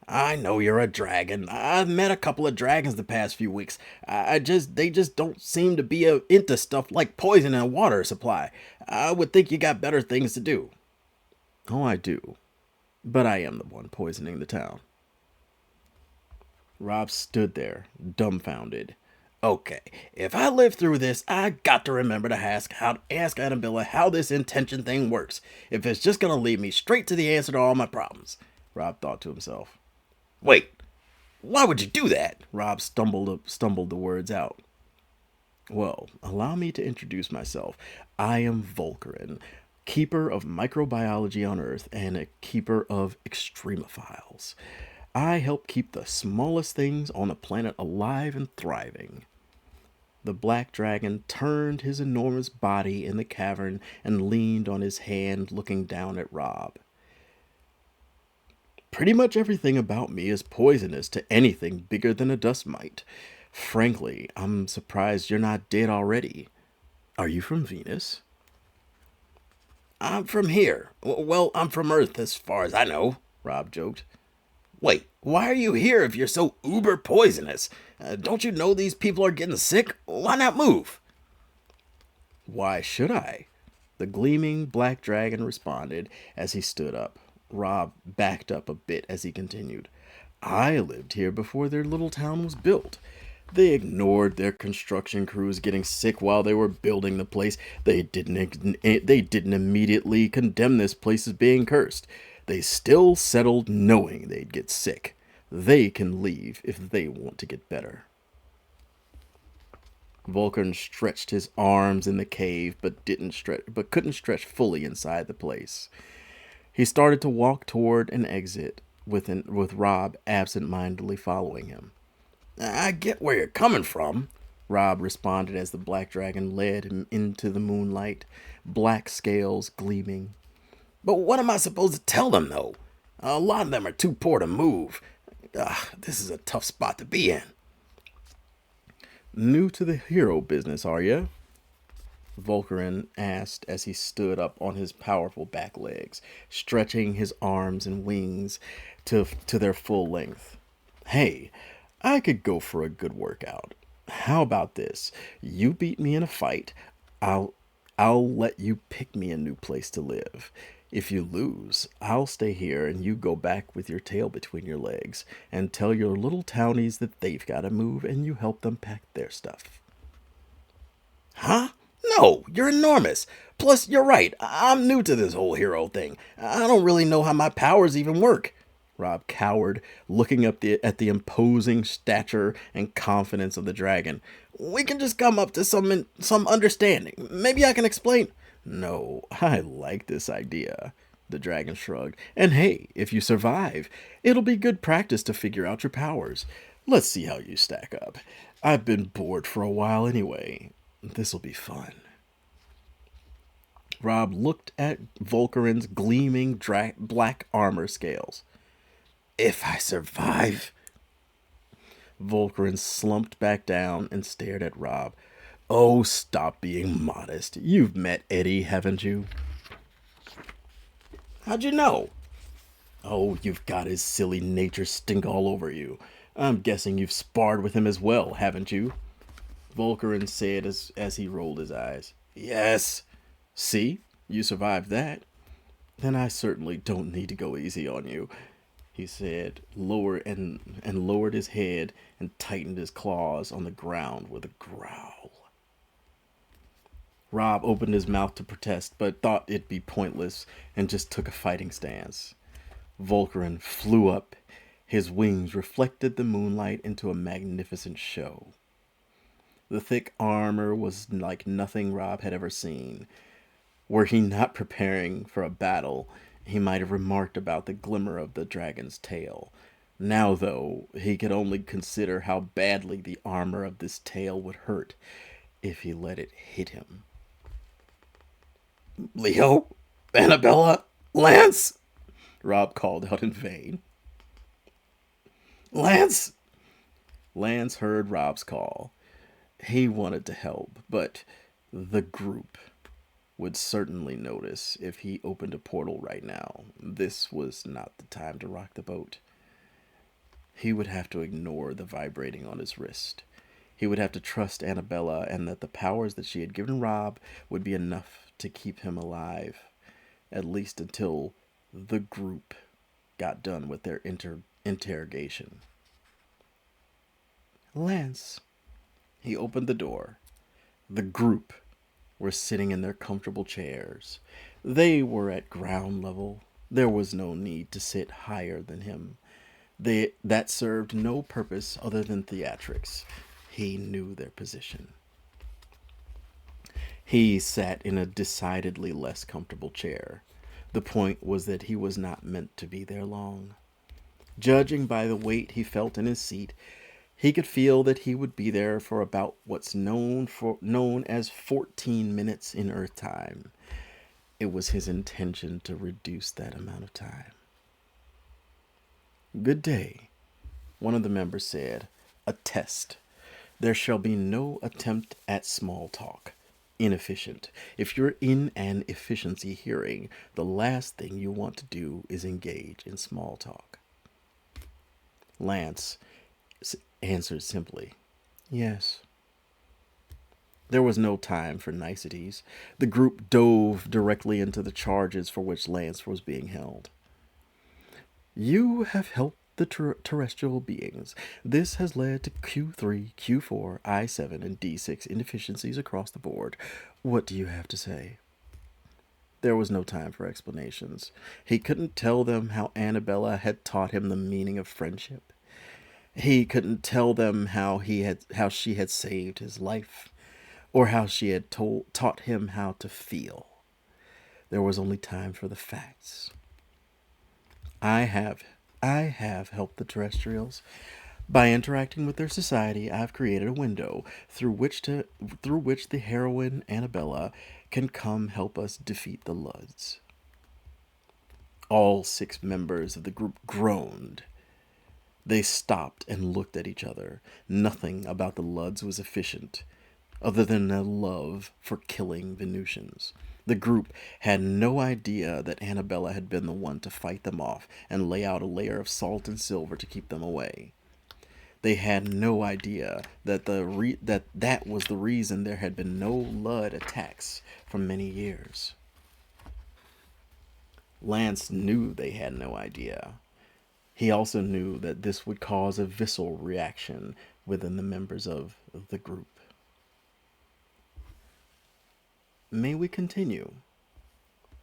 I know you're a dragon. I've met a couple of dragons the past few weeks. They just don't seem to be into stuff like poison and water supply. I would think you got better things to do. Oh, I do. But I am the one poisoning the town. Rob stood there, dumbfounded. Okay, if I live through this, I got to remember to ask Annabella how this intention thing works. If it's just gonna lead me straight to the answer to all my problems, Rob thought to himself. Wait, why would you do that? Rob stumbled the words out. Well, allow me to introduce myself. I am Volcarin, keeper of microbiology on Earth and a keeper of extremophiles. I help keep the smallest things on the planet alive and thriving. The black dragon turned his enormous body in the cavern and leaned on his hand, looking down at Rob. Pretty much everything about me is poisonous to anything bigger than a dust mite. Frankly, I'm surprised you're not dead already. Are you from Venus? I'm from here. Well, I'm from Earth as far as I know, Rob joked. Wait, why are you here if you're so uber poisonous? Don't you know these people are getting sick? Why not move? Why should I? The gleaming black dragon responded as he stood up. Rob backed up a bit as he continued. I lived here before their little town was built. They ignored their construction crews getting sick while they were building the place. They didn't immediately condemn this place as being cursed. They still settled knowing they'd get sick. They can leave if they want to get better. Vulcan stretched his arms in the cave but couldn't stretch fully inside the place. He started to walk toward an exit with Rob absent-mindedly following him. I get where you're coming from, Rob responded as the black dragon led him into the moonlight, black scales gleaming. But what am I supposed to tell them, though? A lot of them are too poor to move. This is a tough spot to be in. New to the hero business, are you? Volcarin asked as he stood up on his powerful back legs, stretching his arms and wings to their full length. Hey, I could go for a good workout. How about this? You beat me in a fight. I'll I'll let you pick me a new place to live. If you lose, I'll stay here and you go back with your tail between your legs and tell your little townies that they've got to move and you help them pack their stuff. Huh? No, you're enormous. Plus, you're right. I'm new to this whole hero thing. I don't really know how my powers even work. Rob cowered, looking at the imposing stature and confidence of the dragon. We can just come up to some understanding. Maybe I can explain. No, I like this idea. The dragon shrugged. And hey, if you survive, it'll be good practice to figure out your powers. Let's see how you stack up. I've been bored for a while anyway. This'll be fun. Rob looked at Volcarin's gleaming black armor scales. If I survive. Volcarin slumped back down and stared at Rob. Oh, stop being modest. You've met Eddie, haven't you? How'd you know? Oh, you've got his silly nature stink all over you. I'm guessing you've sparred with him as well, haven't you? Volcarin said as he rolled his eyes. Yes. See? You survived that. Then I certainly don't need to go easy on you, he said, lowered his head and tightened his claws on the ground with a growl. Rob opened his mouth to protest, but thought it'd be pointless and just took a fighting stance. Volcarin flew up. His wings reflected the moonlight into a magnificent show. The thick armor was like nothing Rob had ever seen. Were he not preparing for a battle, he might have remarked about the glimmer of the dragon's tail. Now, though, he could only consider how badly the armor of this tail would hurt if he let it hit him. Leo? Annabella? Lance? Rob called out in vain. Lance? Lance heard Rob's call. He wanted to help, but the group would certainly notice if he opened a portal right now. This was not the time to rock the boat. He would have to ignore the vibrating on his wrist. He would have to trust Annabella and that the powers that she had given Rob would be enough to keep him alive, at least until the group got done with their interrogation. Lance, He opened the door. The group were sitting in their comfortable chairs. They were at ground level. There was no need to sit higher than him. That served no purpose other than theatrics. He knew their position. He sat in a decidedly less comfortable chair. The point was that he was not meant to be there long. Judging by the weight he felt in his seat, he could feel that he would be there for about what's known as 14 minutes in Earth time. It was his intention to reduce that amount of time. Good day, one of the members said. A test. There shall be no attempt at small talk. Inefficient. If you're in an efficiency hearing, the last thing you want to do is engage in small talk. Lance answered simply, Yes. There was no time for niceties. The group dove directly into the charges for which Lance was being held. You have helped the terrestrial beings. This has led to Q3, Q4, I7, and D6 inefficiencies across the board. What do you have to say? There was no time for explanations. He couldn't tell them how Annabella had taught him the meaning of friendship. He couldn't tell them how she had saved his life, or how she had taught him how to feel. There was only time for the facts. I have helped the terrestrials. By interacting with their society, I've created a window through which the heroine Annabella can come help us defeat the Ludds. All 6 members of the group groaned. They stopped and looked at each other. Nothing about the Ludds was efficient, other than their love for killing Venusians. The group had no idea that Annabella had been the one to fight them off and lay out a layer of salt and silver to keep them away. They had no idea that that was the reason there had been no Ludd attacks for many years. Lance knew they had no idea. He also knew that this would cause a visceral reaction within the members of the group. May we continue?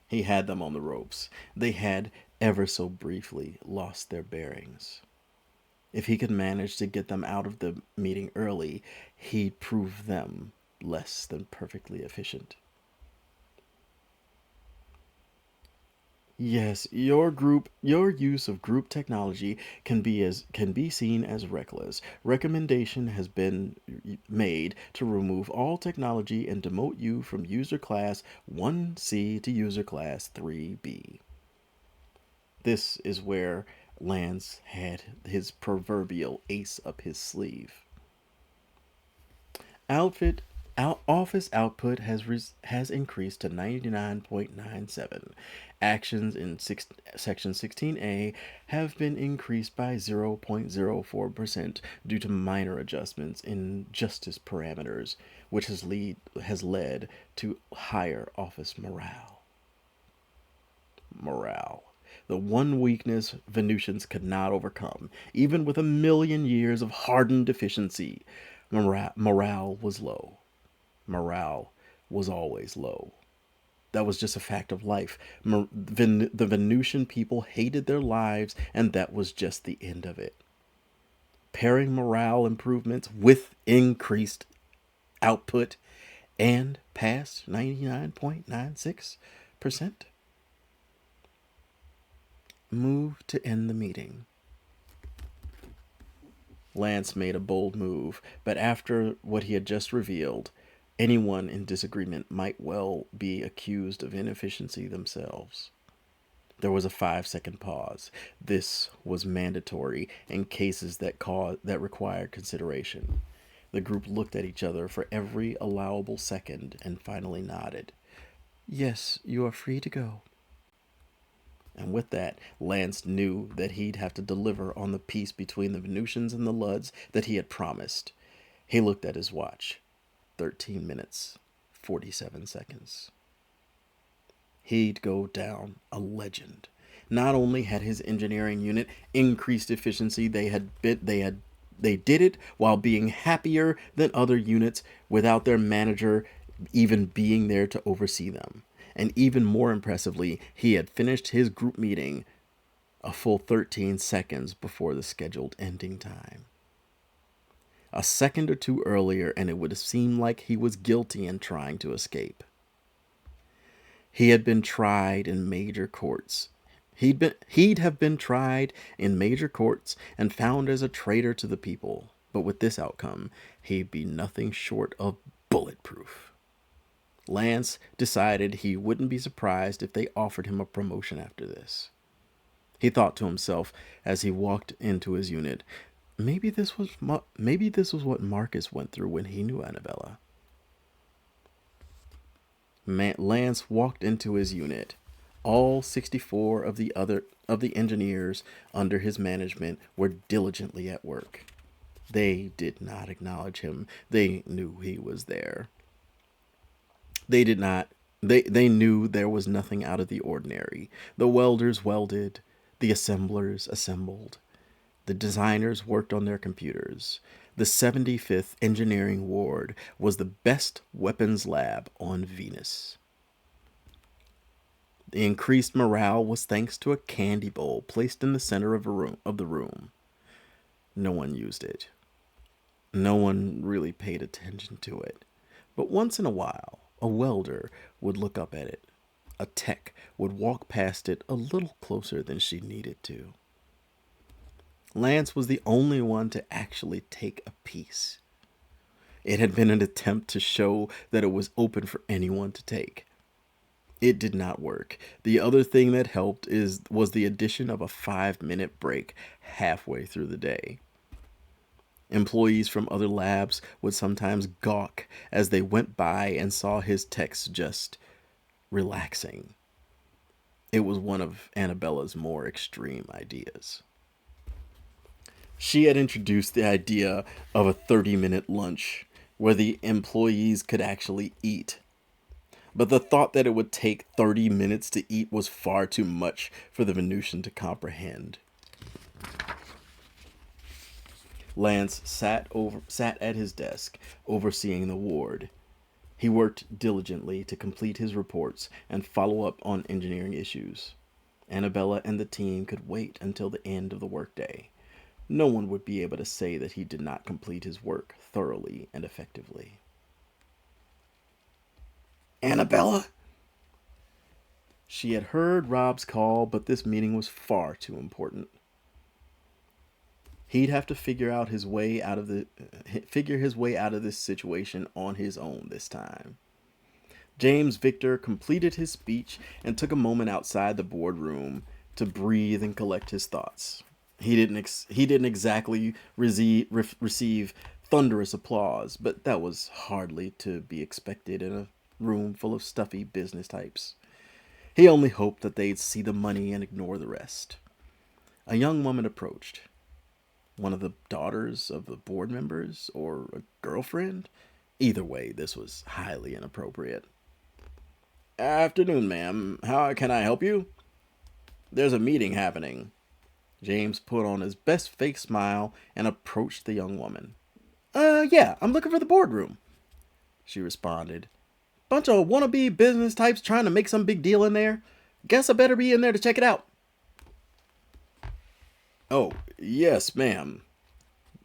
He had them on the ropes. They had, ever so briefly, lost their bearings. If he could manage to get them out of the meeting early, he'd prove them less than perfectly efficient. Yes, your use of group technology can be seen as reckless. Recommendation has been made to remove all technology and demote you from user class 1C to user class 3B. This is where Lance had his proverbial ace up his sleeve. Outfit Office output has increased to 99.97. Actions in section 16A have been increased by 0.04% due to minor adjustments in justice parameters, which has led to higher office morale. The one weakness Venusians could not overcome, even with 1,000,000 years of hardened efficiency. Morale was low. Morale was always low. That was just a fact of life. The Venusian people hated their lives, and that was just the end of it. Pairing morale improvements with increased output and past 99.96%. Move to end the meeting. Lance made a bold move, but after what he had just revealed, anyone in disagreement might well be accused of inefficiency themselves. There was a 5-second pause. This was mandatory in cases that required consideration. The group looked at each other for every allowable second and finally nodded. Yes, you are free to go. And with that, Lance knew that he'd have to deliver on the peace between the Venusians and the Ludds that he had promised. He looked at his watch. 13 minutes, 47 seconds. He'd go down a legend. Not only had his engineering unit increased efficiency, they had They did it while being happier than other units without their manager even being there to oversee them. And even more impressively, he had finished his group meeting a full 13 seconds before the scheduled ending time. A second or two earlier, and it would have seemed like he was guilty and trying to escape. He had been tried in major courts. He'd have been tried in major courts and found as a traitor to the people. But with this outcome, he'd be nothing short of bulletproof. Lance decided he wouldn't be surprised if they offered him a promotion after this. He thought to himself as he walked into his unit, maybe this was what Marcus went through when he knew Annabella. Lance walked into his unit. All 64 of the engineers under his management were diligently at work. They did not acknowledge him. They knew he was there. They did not they knew there was nothing out of the ordinary. The welders welded, the assemblers assembled. The designers worked on their computers. The 75th Engineering Ward was the best weapons lab on Venus. The increased morale was thanks to a candy bowl placed in the center of the room. No one used it. No one really paid attention to it. But once in a while, a welder would look up at it. A tech would walk past it a little closer than she needed to. Lance was the only one to actually take a piece. It had been an attempt to show that it was open for anyone to take. It did not work. The other thing that helped was the addition of a 5-minute break halfway through the day. Employees from other labs would sometimes gawk as they went by and saw his techs just relaxing. It was one of Annabella's more extreme ideas. She had introduced the idea of a 30-minute lunch where the employees could actually eat. But the thought that it would take 30 minutes to eat was far too much for the Venusian to comprehend. Lance sat at his desk, overseeing the ward. He worked diligently to complete his reports and follow up on engineering issues. Annabella and the team could wait until the end of the workday. No one would be able to say that he did not complete his work thoroughly and effectively. Annabella? She had heard Rob's call, but this meeting was far too important. He'd have to figure his way out of this situation on his own this time. James Victor completed his speech and took a moment outside the boardroom to breathe and collect his thoughts. He didn't exactly receive thunderous applause, but that was hardly to be expected in a room full of stuffy business types. He only hoped that they'd see the money and ignore the rest. A young woman approached. One of the daughters of the board members, or a girlfriend? Either way, this was highly inappropriate. Afternoon, ma'am. How can I help you? There's a meeting happening. James put on his best fake smile and approached the young woman. Yeah, I'm looking for the boardroom, she responded. Bunch of wannabe business types trying to make some big deal in there. Guess I better be in there to check it out. Oh, yes, ma'am.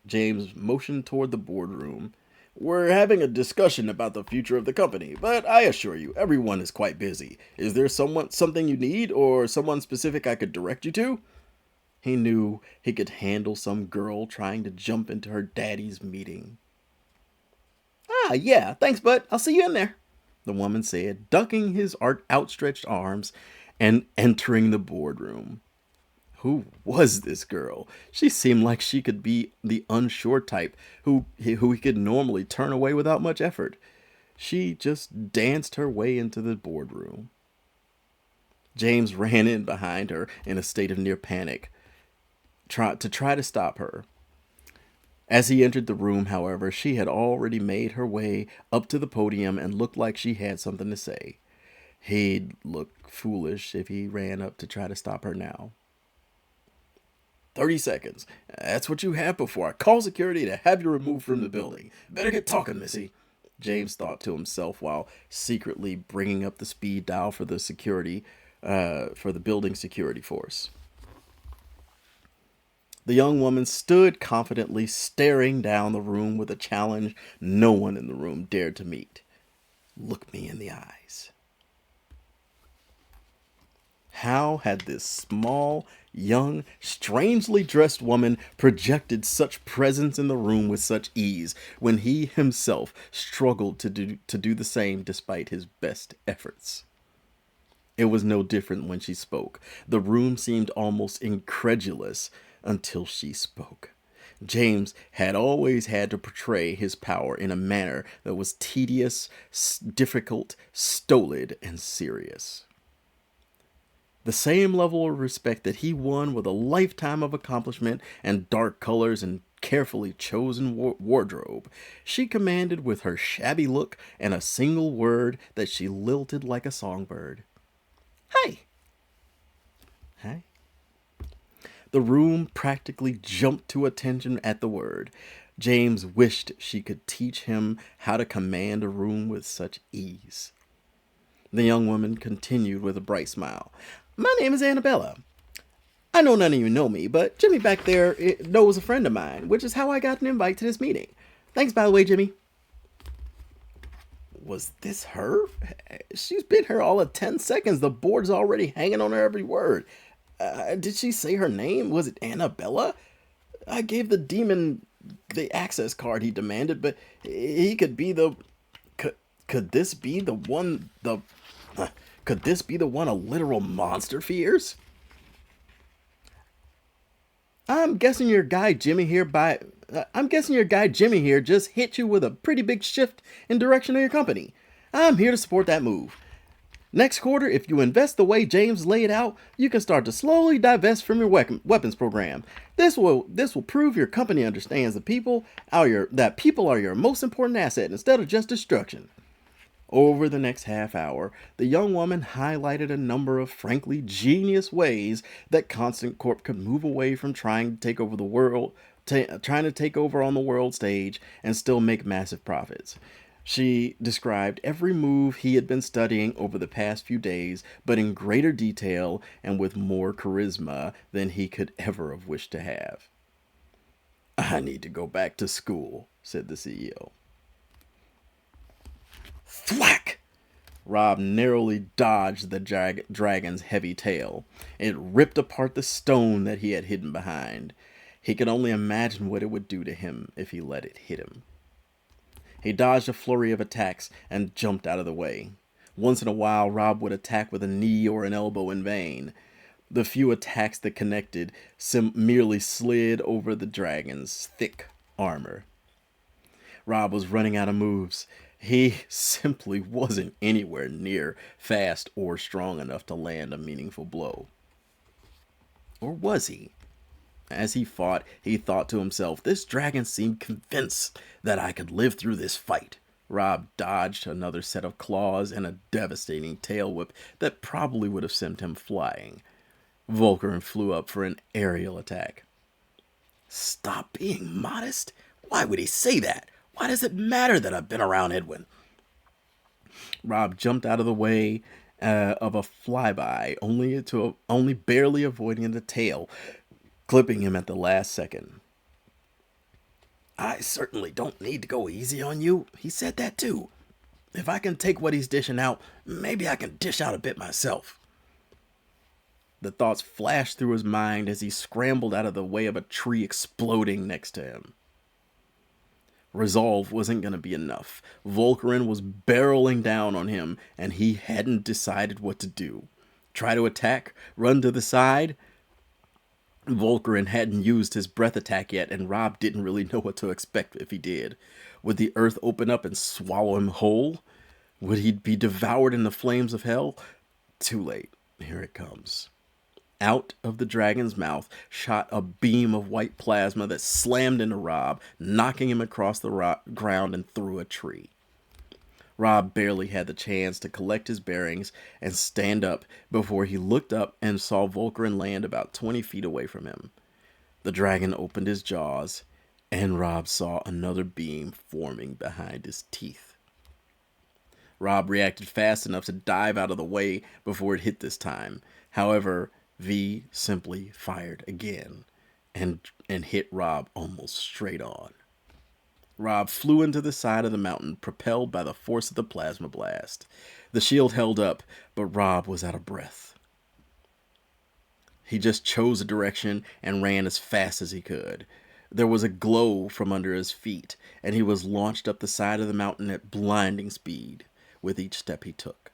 James motioned toward the boardroom. We're having a discussion about the future of the company, but I assure you, everyone is quite busy. Is there something you need, or someone specific I could direct you to? He knew he could handle some girl trying to jump into her daddy's meeting. Yeah, thanks, bud. I'll see you in there, the woman said, ducking his outstretched arms and entering the boardroom. Who was this girl? She seemed like she could be the unsure type who he could normally turn away without much effort. She just danced her way into the boardroom. James ran in behind her in a state of near panic, to try to stop her. As he entered the room, however, she had already made her way up to the podium and looked like she had something to say. He'd look foolish if he ran up to try to stop her now. 30 seconds. That's what you have before I call security to have you removed from the building. Better get talking, Missy. James thought to himself while secretly bringing up the speed dial for the building security force. The young woman stood confidently staring down the room with a challenge no one in the room dared to meet. Look me in the eyes. How had this small, young, strangely dressed woman projected such presence in the room with such ease when he himself struggled to do the same despite his best efforts? It was no different when she spoke. The room seemed almost incredulous until she spoke. James had always had to portray his power in a manner that was tedious, difficult, stolid, and serious. The same level of respect that he won with a lifetime of accomplishment and dark colors and carefully chosen wardrobe, she commanded with her shabby look and a single word that she lilted like a songbird. Hey! Hey? The room practically jumped to attention at the word. James wished she could teach him how to command a room with such ease. The young woman continued with a bright smile. My name is Annabella. I know none of you know me, but Jimmy back there knows a friend of mine, which is how I got an invite to this meeting. Thanks, by the way, Jimmy. Was this her? She's been here all of 10 seconds. The board's already hanging on her every word. Did she say her name? Was it Annabella? I gave the demon the access card he demanded, but he could be the... Could this be the one could this be the one a literal monster fears? I'm guessing your guy Jimmy here just hit you with a pretty big shift in direction of your company. I'm here to support that move. Next quarter, if you invest the way James laid out, you can start to slowly divest from your weapons program. This will prove your company understands that people are your most important asset instead of just destruction. Over the next half hour, the young woman highlighted a number of frankly genius ways that Constant Corp could move away from trying to take over on the world stage and still make massive profits. She described every move he had been studying over the past few days, but in greater detail and with more charisma than he could ever have wished to have. I need to go back to school, said the CEO. Thwack! Rob narrowly dodged the dragon's heavy tail. It ripped apart the stone that he had hidden behind. He could only imagine what it would do to him if he let it hit him. He dodged a flurry of attacks and jumped out of the way. Once in a while, Rob would attack with a knee or an elbow in vain. The few attacks that connected merely slid over the dragon's thick armor. Rob was running out of moves. He simply wasn't anywhere near fast or strong enough to land a meaningful blow. Or was he? As he fought, he thought to himself, this dragon seemed convinced that I could live through this fight. Rob dodged another set of claws and a devastating tail whip that probably would have sent him flying. Volkern flew up for an aerial attack. Stop being modest? Why would he say that? Why does it matter that I've been around Edwin? Rob jumped out of the way of a flyby, only barely avoiding the tail, clipping him at the last second. I certainly don't need to go easy on you. He said that too. If I can take what he's dishing out, maybe I can dish out a bit myself. The thoughts flashed through his mind as he scrambled out of the way of a tree exploding next to him. Resolve wasn't going to be enough. Volkern was barreling down on him, and he hadn't decided what to do. Try to attack? Run to the side? Volkern hadn't used his breath attack yet, and Rob didn't really know what to expect if he did. Would the earth open up and swallow him whole? Would he be devoured in the flames of hell? Too late. Here it comes. Out of the dragon's mouth shot a beam of white plasma that slammed into Rob, knocking him across the ground and through a tree. Rob barely had the chance to collect his bearings and stand up before he looked up and saw Volkern land about 20 feet away from him. The dragon opened his jaws, and Rob saw another beam forming behind his teeth. Rob reacted fast enough to dive out of the way before it hit this time. However, V simply fired again and hit Rob almost straight on. Rob flew into the side of the mountain, propelled by the force of the plasma blast. The shield held up, but Rob was out of breath. He just chose a direction and ran as fast as he could. There was a glow from under his feet, and he was launched up the side of the mountain at blinding speed with each step he took.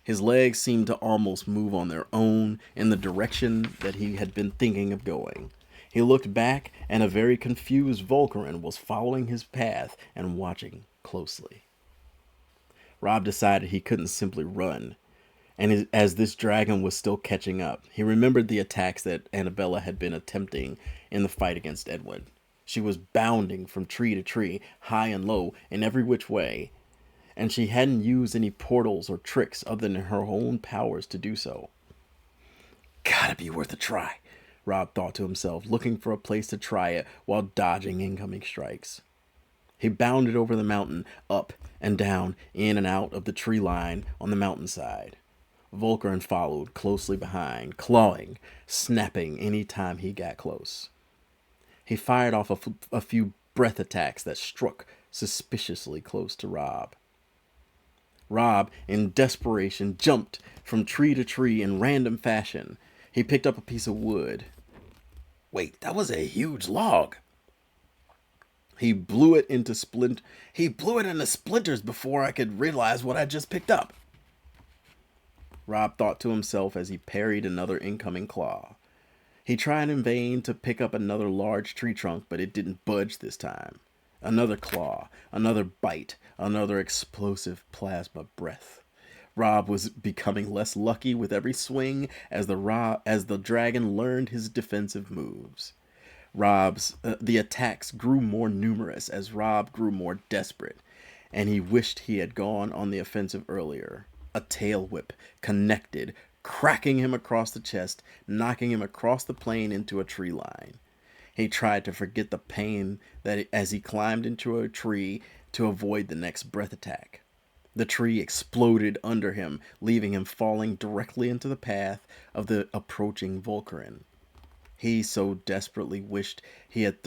His legs seemed to almost move on their own in the direction that he had been thinking of going. He looked back, and a very confused Volcarin was following his path and watching closely. Rob decided he couldn't simply run, and as this dragon was still catching up, he remembered the attacks that Annabella had been attempting in the fight against Edwin. She was bounding from tree to tree, high and low, in every which way, and she hadn't used any portals or tricks other than her own powers to do so. Gotta be worth a try, Rob thought to himself, looking for a place to try it while dodging incoming strikes. He bounded over the mountain, up and down, in and out of the tree line on the mountainside. Volcarin followed closely behind, clawing, snapping any time he got close. He fired off a few breath attacks that struck suspiciously close to Rob. Rob, in desperation, jumped from tree to tree in random fashion. He picked up a piece of wood. Wait, that was a huge log. He blew it into splinters before I could realize what I just picked up. Rob thought to himself as he parried another incoming claw. He tried in vain to pick up another large tree trunk, but it didn't budge this time. Another claw, another bite, another explosive plasma breath. Rob was becoming less lucky with every swing as the dragon learned his defensive moves. The attacks grew more numerous as Rob grew more desperate, and he wished he had gone on the offensive earlier. A tail whip connected, cracking him across the chest, knocking him across the plain into a tree line. He tried to forget the pain as he climbed into a tree to avoid the next breath attack. The tree exploded under him, leaving him falling directly into the path of the approaching Volcarin. He so desperately wished he'd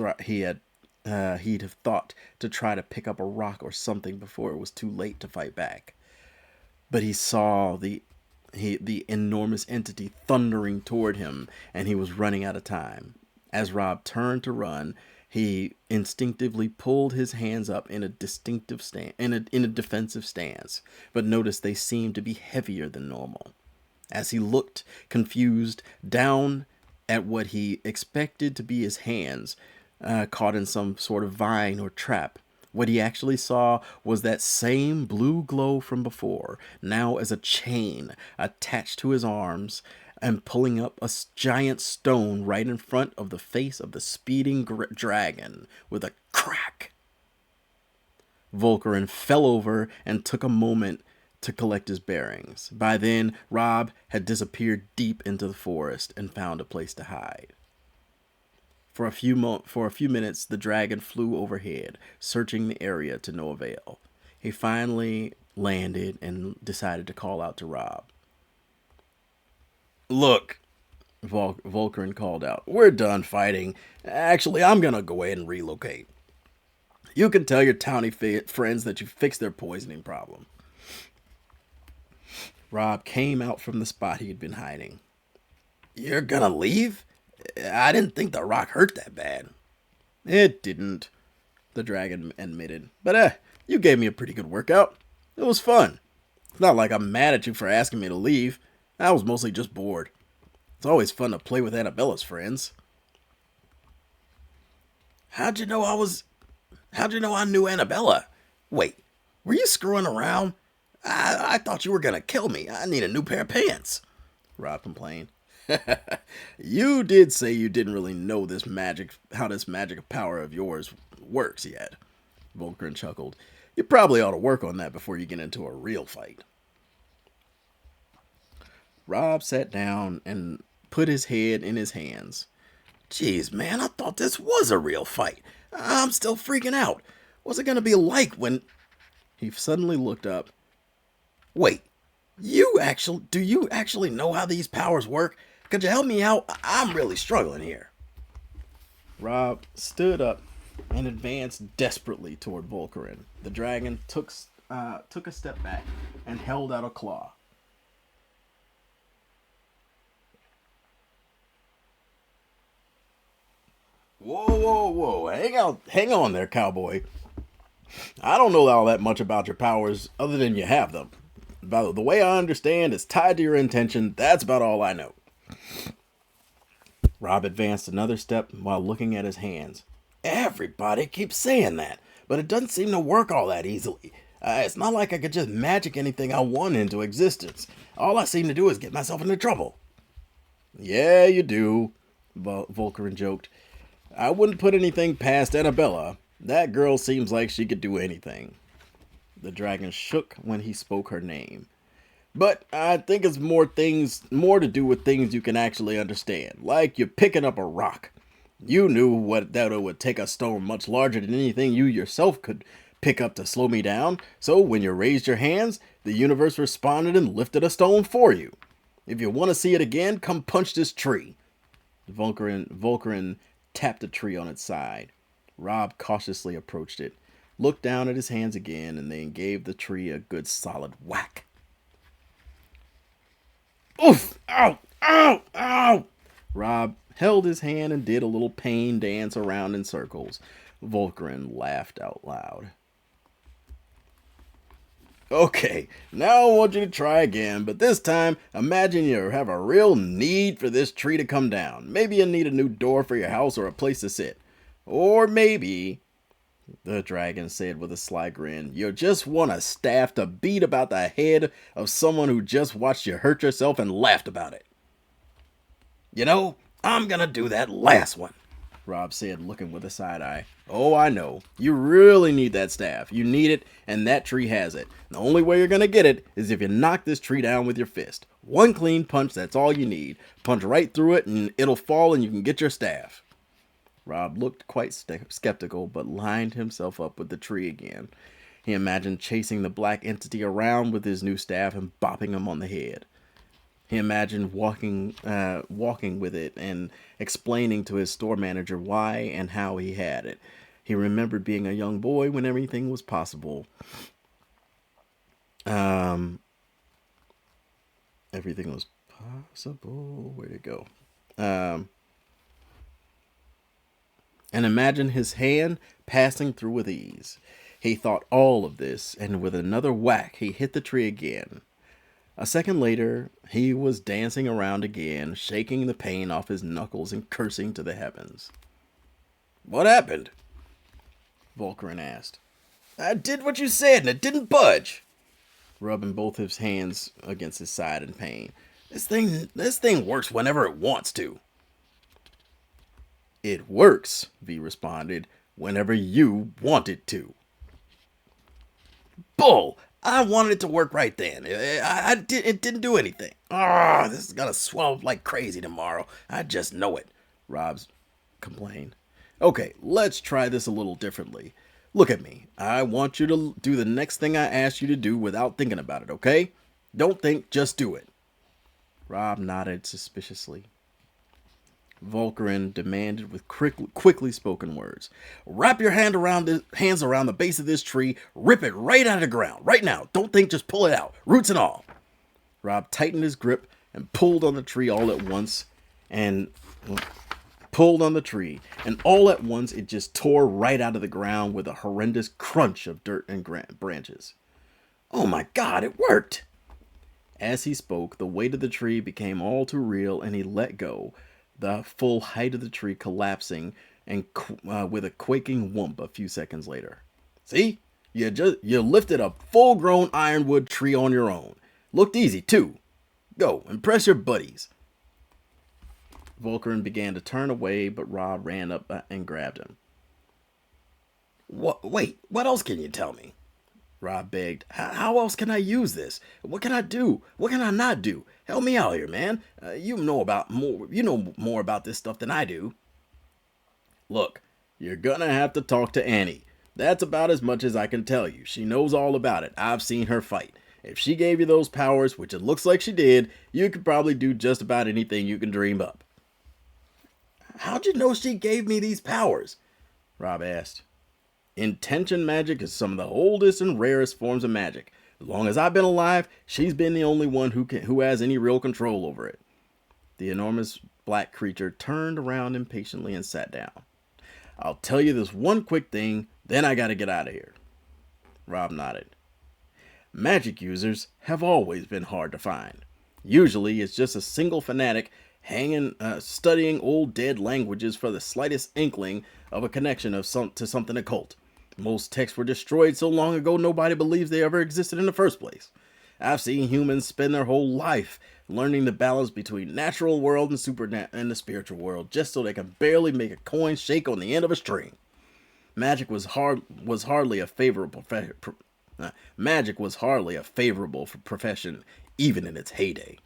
have thought to try to pick up a rock or something before it was too late to fight back. But he saw the enormous entity thundering toward him, and he was running out of time. As Rob turned to run, he instinctively pulled his hands up in a defensive stance, but noticed they seemed to be heavier than normal. As he looked confused down at what he expected to be his hands, caught in some sort of vine or trap, what he actually saw was that same blue glow from before, now as a chain attached to his arms and pulling up a giant stone right in front of the face of the speeding dragon with a crack. Volcarin fell over and took a moment to collect his bearings. By then, Rob had disappeared deep into the forest and found a place to hide. For a few minutes, the dragon flew overhead, searching the area to no avail. He finally landed and decided to call out to Rob. Look, Volcarin called out, we're done fighting. Actually, I'm going to go ahead and relocate. You can tell your towny friends that you fixed their poisoning problem. Rob came out from the spot he had been hiding. You're going to leave? I didn't think the rock hurt that bad. It didn't, the dragon admitted. But you gave me a pretty good workout. It was fun. It's not like I'm mad at you for asking me to leave. I was mostly just bored. It's always fun to play with Annabella's friends. How'd you know I knew Annabella? Wait, were you screwing around? I thought you were gonna kill me. I need a new pair of pants, Rob complained. You did say you didn't really know how this magic power of yours works yet, Volcarin chuckled. You probably ought to work on that before you get into a real fight. Rob sat down and put his head in his hands. Jeez, man, I thought this was a real fight. I'm still freaking out. What's it gonna be like when... He suddenly looked up. Wait, do you actually know how these powers work? Could you help me out? I'm really struggling here. Rob stood up and advanced desperately toward Volcarin. The dragon took a step back and held out a claw. Whoa, whoa, whoa! Hang on there, cowboy. I don't know all that much about your powers, other than you have them. By the way I understand, it's tied to your intention. That's about all I know. Rob advanced another step while looking at his hands. Everybody keeps saying that, but it doesn't seem to work all that easily. It's not like I could just magic anything I want into existence. All I seem to do is get myself into trouble. Yeah, you do, Volcarin joked. I wouldn't put anything past Annabella. That girl seems like she could do anything. The dragon shook when he spoke her name. But I think it's more to do with things you can actually understand, like you're picking up a rock. You knew that it would take a stone much larger than anything you yourself could pick up to slow me down, so when you raised your hands, the universe responded and lifted a stone for you. If you want to see it again, come punch this tree. Volcarin tapped a tree on its side. Rob cautiously approached it, looked down at his hands again, and then gave the tree a good solid whack. Oof! Ow! Ow! Ow! Rob held his hand and did a little pain dance around in circles. Volcarin laughed out loud. Okay, now I want you to try again, but this time, imagine you have a real need for this tree to come down. Maybe you need a new door for your house or a place to sit. Or maybe, the dragon said with a sly grin, you just want a staff to beat about the head of someone who just watched you hurt yourself and laughed about it. You know, I'm gonna do that last one, Rob said, looking with a side eye. Oh, I know. You really need that staff. You need it, and that tree has it. The only way you're gonna get it is if you knock this tree down with your fist. One clean punch, that's all you need. Punch right through it, and it'll fall, and you can get your staff. Rob looked quite skeptical, but lined himself up with the tree again. He imagined chasing the black entity around with his new staff and bopping him on the head. He imagined walking with it and explaining to his store manager why and how he had it. He remembered being a young boy when everything was possible. Everything was possible. Where'd it go? And imagine his hand passing through with ease. He thought all of this, and with another whack, he hit the tree again. A second later, he was dancing around again, shaking the pain off his knuckles and cursing to the heavens. What happened? Volcarin asked. I did what you said, and it didn't budge. Rubbing both his hands against his side in pain. This thing works whenever it wants to. It works, V responded, whenever you want it to. Bull! I wanted it to work right then. It didn't do anything. This is gonna swell up like crazy tomorrow. I just know it, Rob complained. Okay, let's try this a little differently. Look at me. I want you to do the next thing I ask you to do without thinking about it, okay? Don't think, just do it. Rob nodded suspiciously. Volcarin demanded with quickly spoken words. Wrap your hands around the base of this tree. Rip it right out of the ground. Right now. Don't think, just pull it out. Roots and all. Rob tightened his grip and pulled on the tree all at once. And all at once it just tore right out of the ground with a horrendous crunch of dirt and branches. Oh my God, it worked! As he spoke, the weight of the tree became all too real and he let go, the full height of the tree collapsing and with a quaking whoomp a few seconds later. See? You lifted a full-grown ironwood tree on your own. Looked easy, too. Go, impress your buddies. Volcarin began to turn away, but Rob ran up and grabbed him. Wait, what else can you tell me? Rob begged. How else can I use this? What can I do? What can I not do? Help me out here, man. You know more about this stuff than I do. Look, you're gonna have to talk to Annie. That's about as much as I can tell you. She knows all about it. I've seen her fight. If she gave you those powers, which it looks like she did, you could probably do just about anything you can dream up. How'd you know she gave me these powers? Rob asked. Intention magic is some of the oldest and rarest forms of magic. As long as I've been alive, she's been the only one who has any real control over it. The enormous black creature turned around impatiently and sat down. I'll tell you this one quick thing, then I gotta get out of here. Rob nodded. Magic users have always been hard to find. Usually it's just a single fanatic studying old dead languages for the slightest inkling of a connection to something occult. Most texts were destroyed so long ago nobody believes they ever existed in the first place. I've seen humans spend their whole life learning the balance between natural world and the spiritual world just so they can barely make a coin shake on the end of a string. Magic was hardly a favorable profession even in its heyday.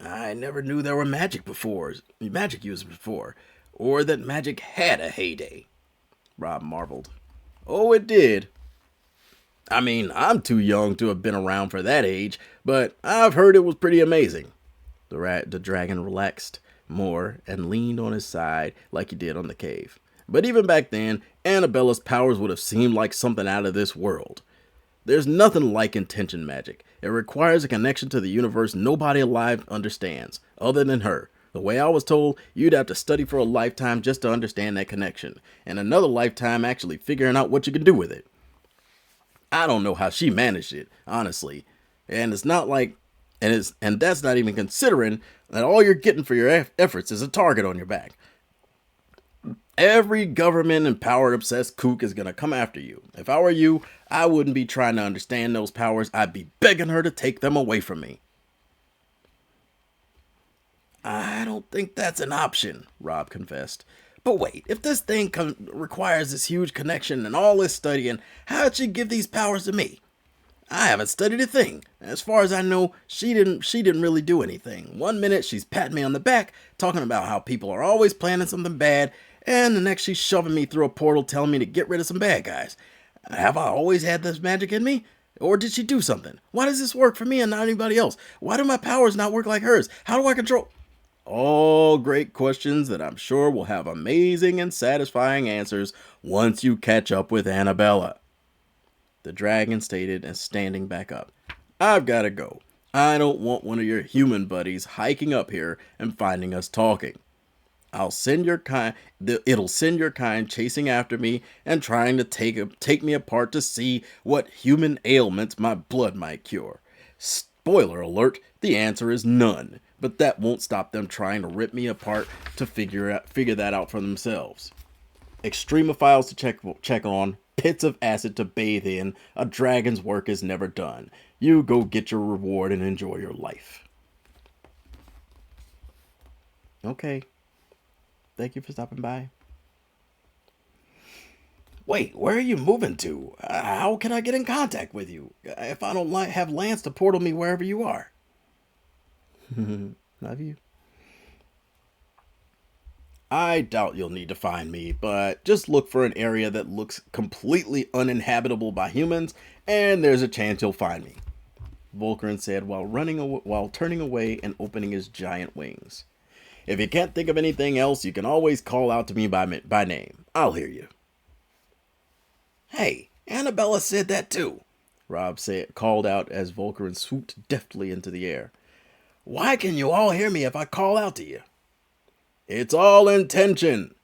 I never knew there were magic users before, or that magic had a heyday. Rob marveled. Oh, it did. I mean, I'm too young to have been around for that age, but I've heard it was pretty amazing. The dragon relaxed more and leaned on his side like he did on the cave. But even back then, Annabella's powers would have seemed like something out of this world. There's nothing like intention magic. It requires a connection to the universe nobody alive understands, other than her. The way I was told, you'd have to study for a lifetime just to understand that connection, and another lifetime actually figuring out what you can do with it. I don't know how she managed it, honestly. And it's not like, and that's not even considering that all you're getting for your efforts is a target on your back. Every government empowered obsessed kook is going to come after you. If I were you, I wouldn't be trying to understand those powers. I'd be begging her to take them away from me. I don't think that's an option, Rob confessed. But wait, if this thing requires this huge connection and all this studying, how'd she give these powers to me? I haven't studied a thing. As far as I know, she didn't really do anything. One minute she's patting me on the back, talking about how people are always planning something bad, and the next she's shoving me through a portal telling me to get rid of some bad guys. Have I always had this magic in me? Or did she do something? Why does this work for me and not anybody else? Why do my powers not work like hers? How do I control... All great questions that I'm sure will have amazing and satisfying answers once you catch up with Annabella. The dragon stated and standing back up. I've got to go. I don't want one of your human buddies hiking up here and finding us talking. It'll send your kind chasing after me and trying to take me apart to see what human ailments my blood might cure. Spoiler alert, the answer is none. But that won't stop them trying to rip me apart to figure that out for themselves. Extremophiles to check on, pits of acid to bathe in, a dragon's work is never done. You go get your reward and enjoy your life. Okay. Thank you for stopping by. Wait, where are you moving to? How can I get in contact with you if I don't have Lance to portal me wherever you are? Love you. I doubt you'll need to find me, but just look for an area that looks completely uninhabitable by humans, and there's a chance you'll find me, Volkern said while turning away and opening his giant wings. If you can't think of anything else, you can always call out to me by name. I'll hear you. Hey, Annabella said that too, Rob called out as Volkern swooped deftly into the air. Why can you all hear me if I call out to you? It's all intention,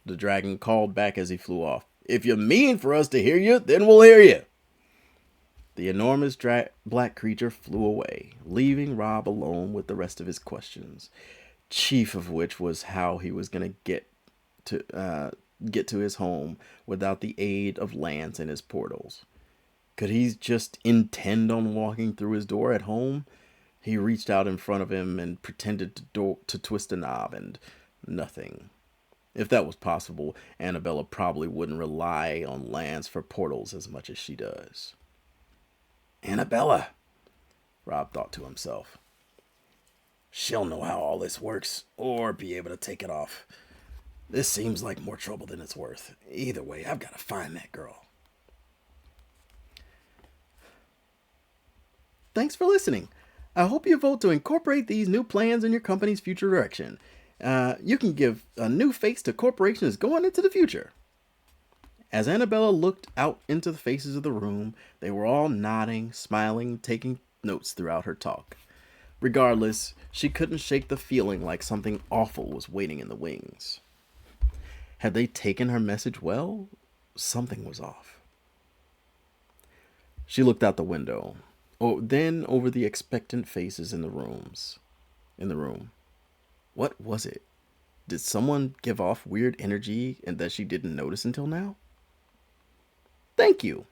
the dragon called back as he flew off. If you mean for us to hear you, then we'll hear you. The enormous black creature flew away, leaving Rob alone with the rest of his questions, chief of which was how he was going to get to his home without the aid of Lance and his portals. Could he just intend on walking through his door at home? He reached out in front of him and pretended to twist a knob, and nothing. If that was possible, Annabella probably wouldn't rely on Lance for portals as much as she does. Annabella, Rob thought to himself. She'll know how all this works, or be able to take it off. This seems like more trouble than it's worth. Either way, I've got to find that girl. Thanks for listening. I hope you vote to incorporate these new plans in your company's future direction. You can give a new face to corporations going into the future. As Annabella looked out into the faces of the room, they were all nodding, smiling, taking notes throughout her talk. Regardless, she couldn't shake the feeling like something awful was waiting in the wings. Had they taken her message well? Something was off. She looked out the window, then over the expectant faces in the rooms. In the room. What was it? Did someone give off weird energy and that she didn't notice until now? Thank you.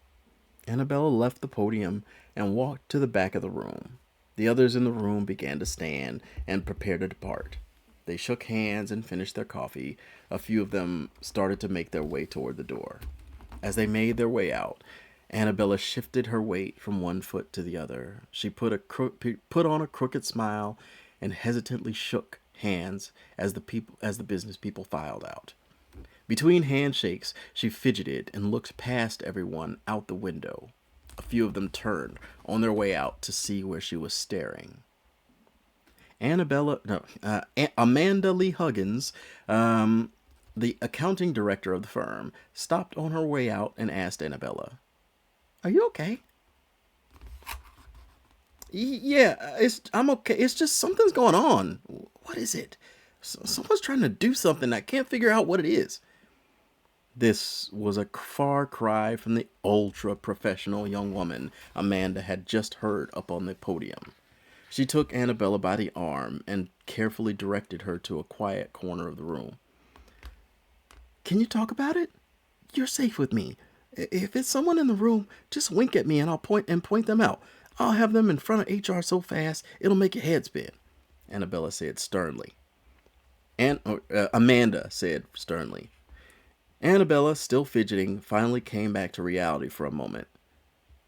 Annabella left the podium and walked to the back of the room. The others in the room began to stand and prepare to depart. They shook hands and finished their coffee. A few of them started to make their way toward the door. As they made their way out, Annabella shifted her weight from one foot to the other. She put on a crooked smile and hesitantly shook hands as the business people filed out. Between handshakes, she fidgeted and looked past everyone out the window. A few of them turned on their way out to see where she was staring. Amanda Lee Huggins, the accounting director of the firm, stopped on her way out and asked Annabella, "Are you okay?" Yeah, I'm okay. It's just something's going on. What is it? Someone's trying to do something. I can't figure out what it is. This was a far cry from the ultra-professional young woman Amanda had just heard up on the podium. She took Annabella by the arm and carefully directed her to a quiet corner of the room. Can you talk about it? You're safe with me. If it's someone in the room, just wink at me and I'll point them out. I'll have them in front of HR so fast it'll make your head spin, Annabella said sternly. Amanda said sternly. Annabella, still fidgeting, finally came back to reality for a moment.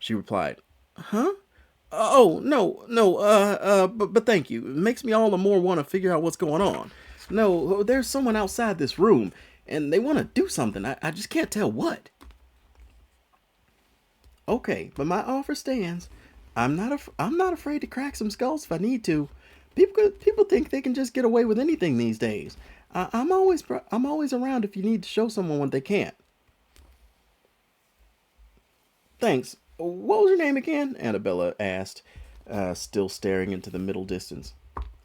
She replied, "Huh? Oh, no, but thank you. It makes me all the more want to figure out what's going on. No, there's someone outside this room, and they want to do something. I just can't tell what." Okay, but my offer stands. I'm not afraid to crack some skulls if I need to. People think they can just get away with anything these days. I'm always around if you need to show someone what they can't. Thanks. What was your name again? Annabella asked, still staring into the middle distance.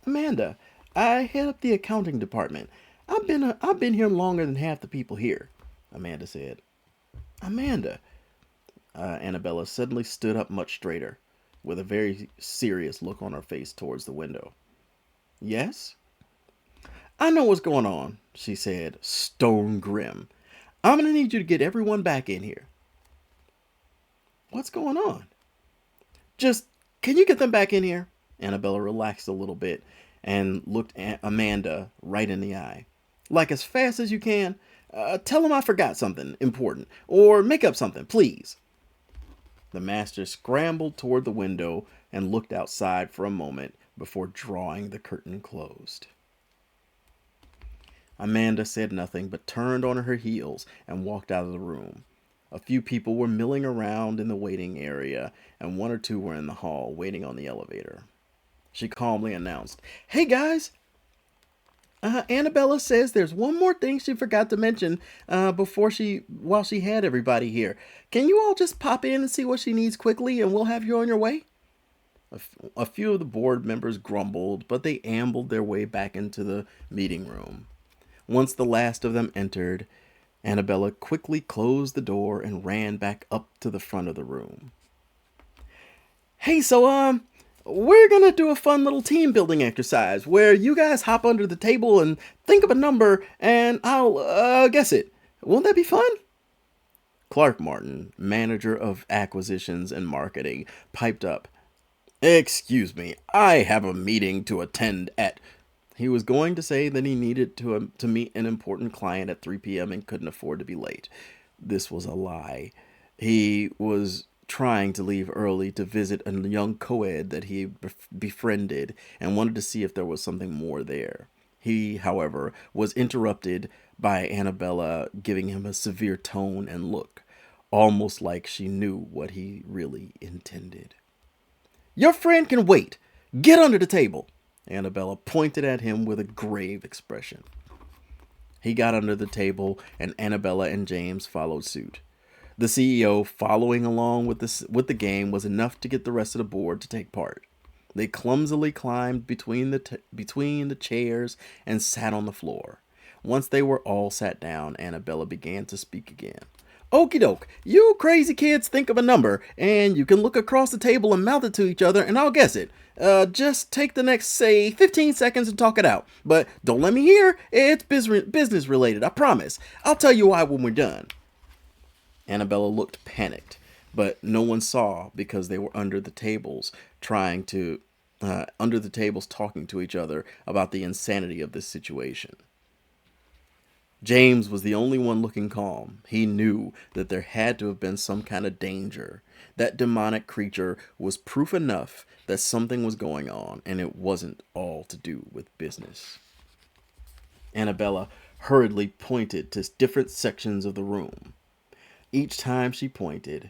Amanda. I head up the accounting department. I've been here longer than half the people here, Amanda said. Amanda. Annabella suddenly stood up much straighter, with a very serious look on her face towards the window. Yes? I know what's going on, she said, stone grim. I'm going to need you to get everyone back in here. What's going on? Just, can you get them back in here? Annabella relaxed a little bit and looked at Amanda right in the eye. Like as fast as you can. Tell them I forgot something important. Or make up something, please. The master scrambled toward the window and looked outside for a moment before drawing the curtain closed. Amanda said nothing but turned on her heels and walked out of the room. A few people were milling around in the waiting area, and one or two were in the hall waiting on the elevator. She calmly announced, "Hey guys! Annabella says there's one more thing she forgot to mention while she had everybody here. Can you all just pop in and see what she needs quickly, and we'll have you on your way?" A few of the board members grumbled, but they ambled their way back into the meeting room. Once the last of them entered, Annabella quickly closed the door and ran back up to the front of the room. Hey, so, we're gonna do a fun little team building exercise where you guys hop under the table and think of a number and I'll, guess it. Won't that be fun? Clark Martin, manager of acquisitions and marketing, piped up. Excuse me, I have a meeting to attend at... He was going to say that he needed to meet an important client at 3 p.m. and couldn't afford to be late. This was a lie. He was trying to leave early to visit a young co-ed that he befriended and wanted to see if there was something more there. He, however, was interrupted by Annabella giving him a severe tone and look, almost like she knew what he really intended. Your friend can wait. Get under the table. Annabella pointed at him with a grave expression. He got under the table, and Annabella and James followed suit. The CEO following along with the game was enough to get the rest of the board to take part. They clumsily climbed between the chairs and sat on the floor. Once they were all sat down, Annabella began to speak again. Okie doke, you crazy kids think of a number, and you can look across the table and mouth it to each other, and I'll guess it. Just take the next, say, 15 seconds and talk it out. But don't let me hear. It's business related, I promise. I'll tell you why when we're done. Annabella looked panicked, but no one saw because they were under the tables talking to each other about the insanity of this situation. James was the only one looking calm. He knew that there had to have been some kind of danger. That demonic creature was proof enough that something was going on, and it wasn't all to do with business. Annabella hurriedly pointed to different sections of the room. Each time she pointed,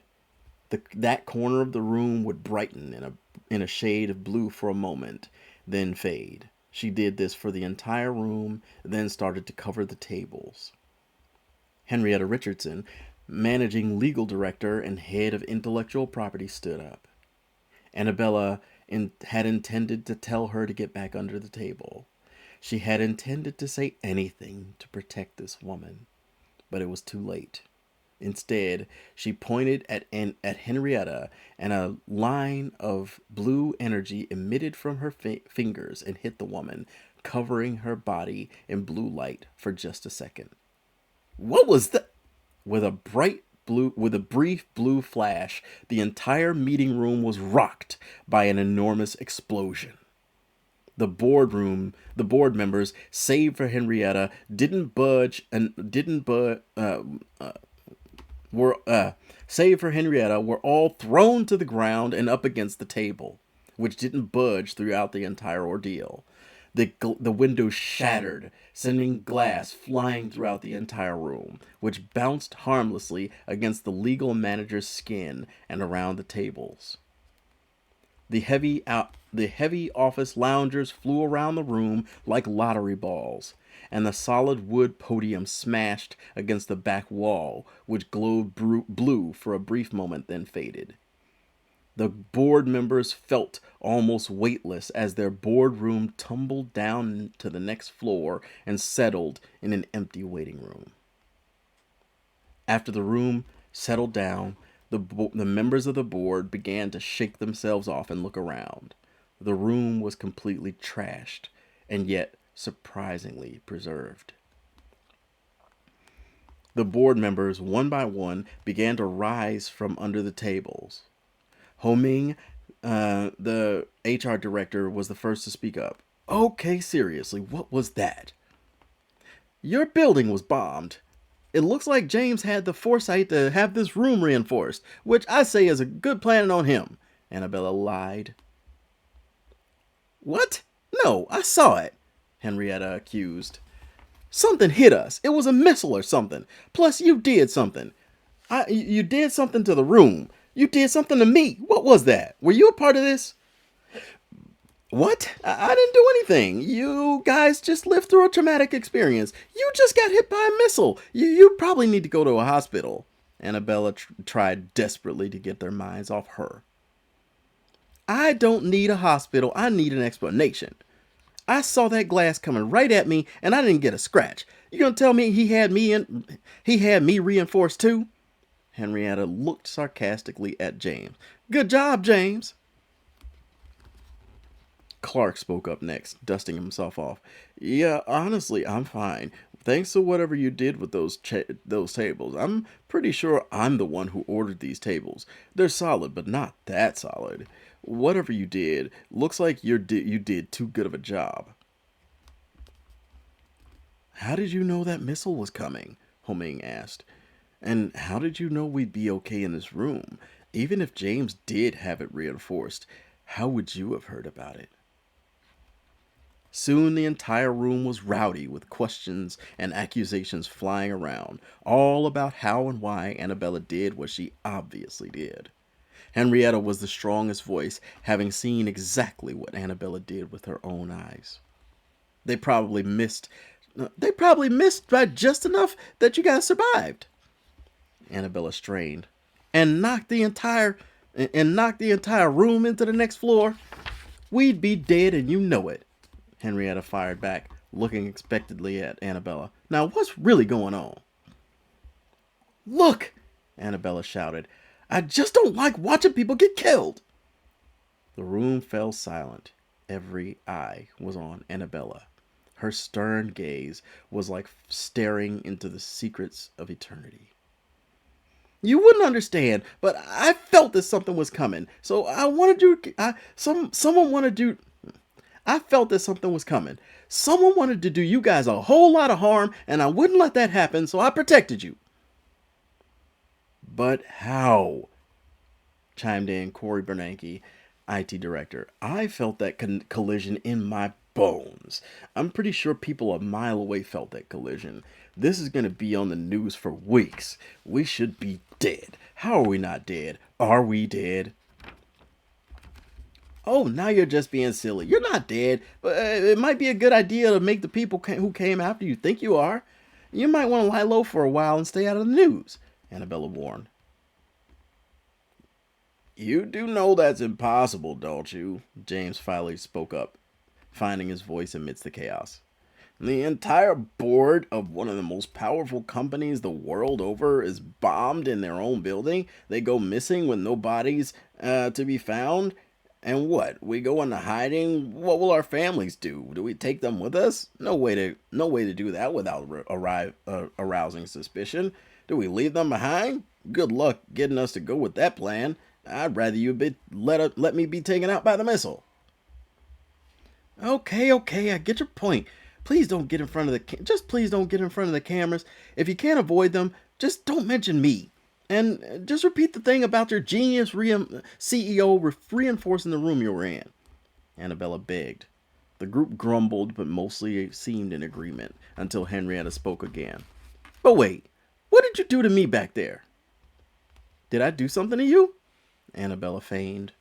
that corner of the room would brighten in a shade of blue for a moment, then fade. She did this for the entire room, then started to cover the tables. Henrietta Richardson, managing legal director and head of intellectual property, stood up. Annabella had intended to tell her to get back under the table. She had intended to say anything to protect this woman, but it was too late. Instead, she pointed at Henrietta, and a line of blue energy emitted from her fingers and hit the woman, covering her body in blue light for just a second. What was that? With a brief blue flash, the entire meeting room was rocked by an enormous explosion. The board members, save for Henrietta, were all thrown to the ground and up against the table, which didn't budge throughout the entire ordeal. The windows shattered, sending glass flying throughout the entire room, which bounced harmlessly against the legal manager's skin and around the tables. The heavy office loungers flew around the room like lottery balls, and the solid wood podium smashed against the back wall, which glowed blue for a brief moment, then faded. The board members felt almost weightless as their boardroom tumbled down to the next floor and settled in an empty waiting room. After the room settled down, the members of the board began to shake themselves off and look around. The room was completely trashed, and yet surprisingly preserved. The board members, one by one, began to rise from under the tables. Ho Ming, the HR director, was the first to speak up. Okay, seriously, what was that? Your building was bombed. It looks like James had the foresight to have this room reinforced, which I say is a good plan on him, Annabella lied. What? No, I saw it, Henrietta accused. Something hit us. It was a missile or something. Plus, you did something. You did something to the room. You did something to me. What was that? Were you a part of this? What? I didn't do anything. You guys just lived through a traumatic experience. You just got hit by a missile. You probably need to go to a hospital. Annabella tried desperately to get their minds off her. I don't need a hospital. I need an explanation. I saw that glass coming right at me, and I didn't get a scratch. You gonna tell me he had me reinforced too? Henrietta looked sarcastically at James. Good job, James. Clark spoke up next, dusting himself off. Yeah, honestly, I'm fine. Thanks to whatever you did with those tables. I'm pretty sure I'm the one who ordered these tables. They're solid, but not that solid. Whatever you did, looks like you did too good of a job. How did you know that missile was coming? Ho Ming asked. And how did you know we'd be okay in this room? Even if James did have it reinforced, how would you have heard about it? Soon the entire room was rowdy with questions and accusations flying around, all about how and why Annabella did what she obviously did. Henrietta was the strongest voice, having seen exactly what Annabella did with her own eyes. They probably missed they probably missed by just enough that you guys survived. Annabella strained. And knocked the entire room into the next floor. We'd be dead and you know it. Henrietta fired back, looking expectantly at Annabella. Now what's really going on? Look, Annabella shouted. I just don't like watching people get killed. The room fell silent. Every eye was on Annabella. Her stern gaze was like staring into the secrets of eternity. You wouldn't understand, but I felt that something was coming. So I wanted to. Someone wanted to. I felt that something was coming. Someone wanted to do you guys a whole lot of harm, and I wouldn't let that happen. So I protected you. But how? Chimed in Corey Bernanke, IT director. I felt that collision in my bones. I'm pretty sure people a mile away felt that collision. This is going to be on the news for weeks. We should be dead. How are we not dead? Are we dead? Oh, now you're just being silly. You're not dead, but it might be a good idea to make the people who came after you think you are. You might want to lie low for a while and stay out of the news, Annabella warned. You do know that's impossible, don't you? James finally spoke up, finding his voice amidst the chaos. The entire board of one of the most powerful companies the world over is bombed in their own building. They go missing with no bodies to be found. And what? We go into hiding? What will our families do? Do we take them with us? No way to do that without arousing suspicion. Do we leave them behind? Good luck getting us to go with that plan. I'd rather let me be taken out by the missile. Okay, I get your point. Please don't get in front of please don't get in front of the cameras. If you can't avoid them, just don't mention me. And just repeat the thing about your genius CEO reinforcing the room you were in. Annabella begged. The group grumbled, but mostly seemed in agreement until Henrietta spoke again. But wait, what did you do to me back there? Did I do something to you? Annabella feigned.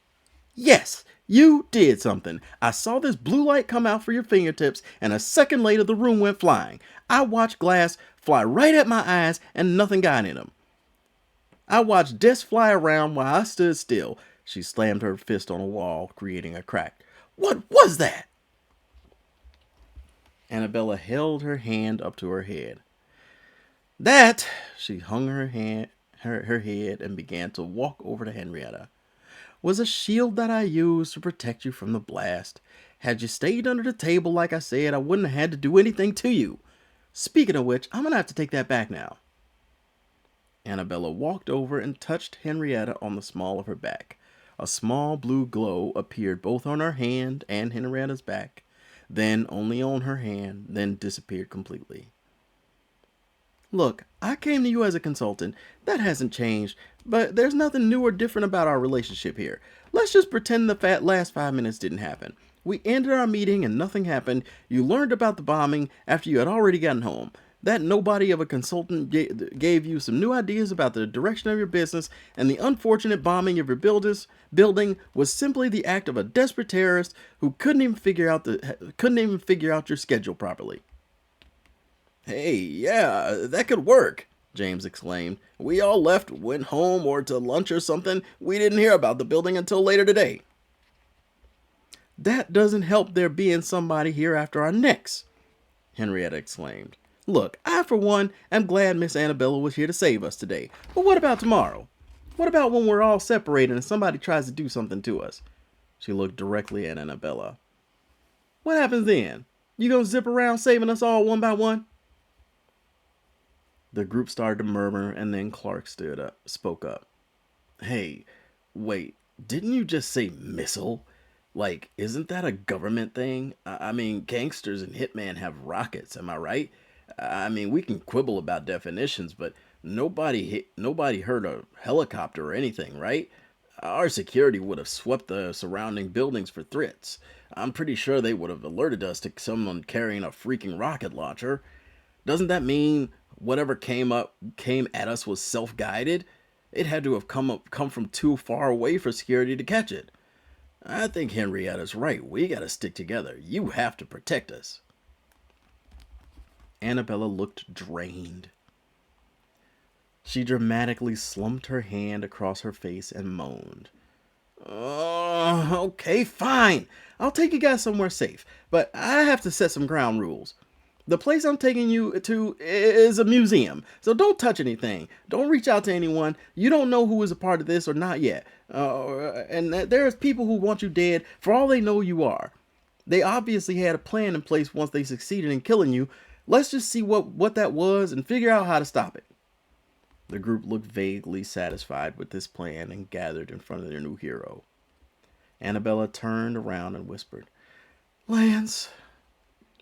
Yes, you did something. I saw this blue light come out for your fingertips, and a second later the room went flying. I watched glass fly right at my eyes, and nothing got in them. I watched desks fly around while I stood still. She slammed her fist on a wall, creating a crack. What was that? Annabella held her hand up to her head. That, she hung her head and began to walk over to Henrietta, was a shield that I used to protect you from the blast. Had you stayed under the table like I said, I wouldn't have had to do anything to you. Speaking of which, I'm going to have to take that back now. Annabella walked over and touched Henrietta on the small of her back. A small blue glow appeared both on her hand and Henrietta's back, then only on her hand, then disappeared completely. Look, I came to you as a consultant. That hasn't changed, but there's nothing new or different about our relationship here. Let's just pretend the last 5 minutes didn't happen. We ended our meeting and nothing happened. You learned about the bombing after you had already gotten home. That nobody of a consultant gave you some new ideas about the direction of your business, and the unfortunate bombing of your building was simply the act of a desperate terrorist who couldn't even figure out your schedule properly. Hey, yeah, that could work, James exclaimed. We all left, went home or to lunch or something. We didn't hear about the building until later today. That doesn't help there being somebody here after our necks, Henrietta exclaimed. Look, I for one am glad Miss Annabella was here to save us today. But what about tomorrow? What about when we're all separated and somebody tries to do something to us? She looked directly at Annabella. What happens then? You gonna zip around saving us all one by one? The group started to murmur, and then Clark spoke up. Hey, wait, didn't you just say missile? Like, isn't that a government thing? I mean, gangsters and hitmen have rockets, am I right? I mean, we can quibble about definitions, but nobody heard a helicopter or anything, right? Our security would have swept the surrounding buildings for threats. I'm pretty sure they would have alerted us to someone carrying a freaking rocket launcher. Doesn't that mean whatever came at us was self-guided? It had to have come from too far away for security to catch it. I think Henrietta's right. We gotta stick together. You have to protect us. Annabella looked drained. She dramatically slumped her hand across her face and moaned. Okay, fine. I'll take you guys somewhere safe, but I have to set some ground rules. The place I'm taking you to is a museum, so don't touch anything. Don't reach out to anyone. You don't know who is a part of this or not yet. And there's people who want you dead for all they know you are. They obviously had a plan in place once they succeeded in killing you. Let's just see what that was and figure out how to stop it. The group looked vaguely satisfied with this plan and gathered in front of their new hero. Annabella turned around and whispered, Lance.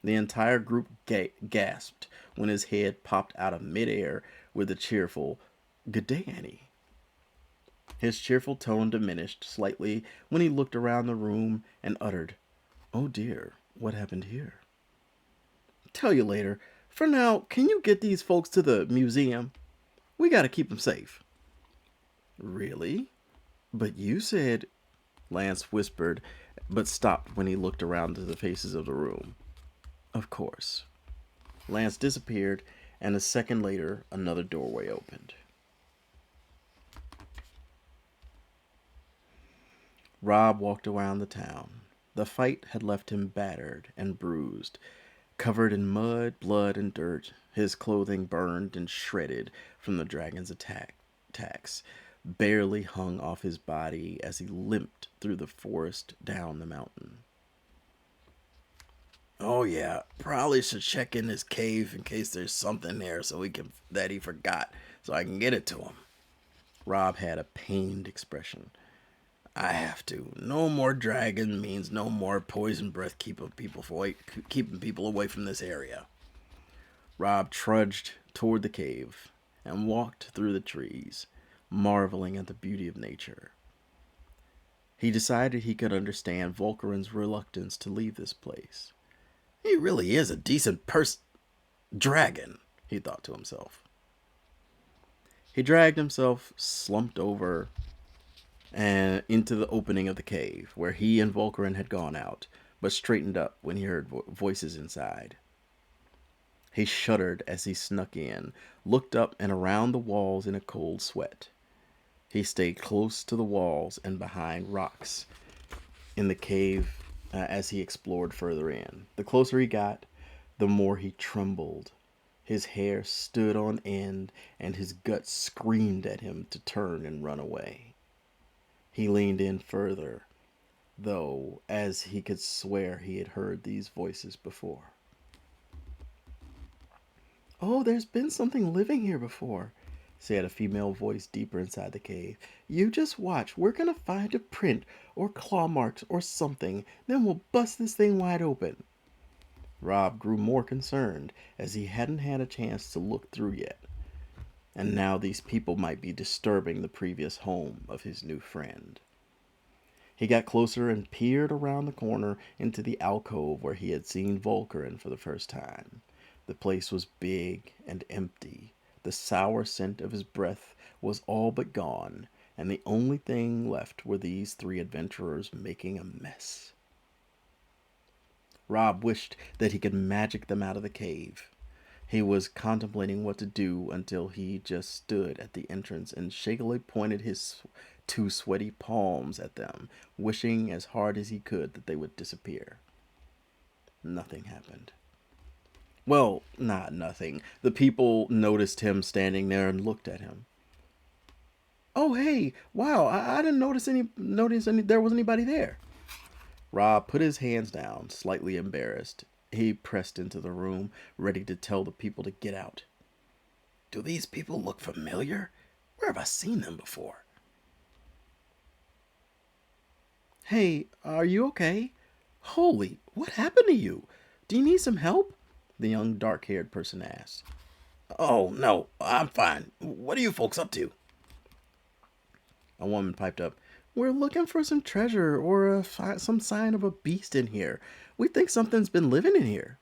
The entire group gasped when his head popped out of midair with a cheerful, Good day, Annie. His cheerful tone diminished slightly when he looked around the room and uttered, Oh dear, what happened here? Tell you later. For now, can you get these folks to the museum? We gotta keep them safe. Really? But you said, Lance whispered, but stopped when he looked around to the faces of the room. Of course. Lance disappeared, and a second later, another doorway opened. Rob walked around the town. The fight had left him battered and bruised, covered in mud, blood, and dirt, his clothing burned and shredded from the dragon's attacks, barely hung off his body as he limped through the forest down the mountain. Oh yeah, probably should check in his cave in case there's something there that he forgot, so I can get it to him. Rob had a pained expression. I have to. No more dragon means no more poison breath keeping people away from this area. Rob trudged toward the cave and walked through the trees, marveling at the beauty of nature. He decided he could understand Volcarin's reluctance to leave this place. He really is a decent dragon, he thought to himself. He dragged himself, slumped over, and into the opening of the cave, where he and Volcarin had gone out, but straightened up when he heard voices inside. He shuddered as he snuck in, looked up and around the walls in a cold sweat. He stayed close to the walls and behind rocks in the cave as he explored further in. The closer he got, the more he trembled. His hair stood on end, and his gut screamed at him to turn and run away. He leaned in further, though, as he could swear he had heard these voices before. Oh, there's been something living here before, said a female voice deeper inside the cave. You just watch. We're gonna find a print or claw marks or something. Then we'll bust this thing wide open. Rob grew more concerned as he hadn't had a chance to look through yet. And now these people might be disturbing the previous home of his new friend. He got closer and peered around the corner into the alcove where he had seen Volcarin for the first time. The place was big and empty. The sour scent of his breath was all but gone, and the only thing left were these three adventurers making a mess. Rob wished that he could magic them out of the cave. He was contemplating what to do until he just stood at the entrance and shakily pointed his two sweaty palms at them, wishing as hard as he could that they would disappear. Nothing happened. Well, not nothing. The people noticed him standing there and looked at him. Oh, hey, wow, I didn't notice there was anybody there. Rob put his hands down, slightly embarrassed. He pressed into the room, ready to tell the people to get out. Do these people look familiar? Where have I seen them before? Hey, are you okay? Holy, what happened to you? Do you need some help? The young dark-haired person asked. Oh, no, I'm fine. What are you folks up to? A woman piped up. We're looking for some treasure or some sign of a beast in here. We think something's been living in here.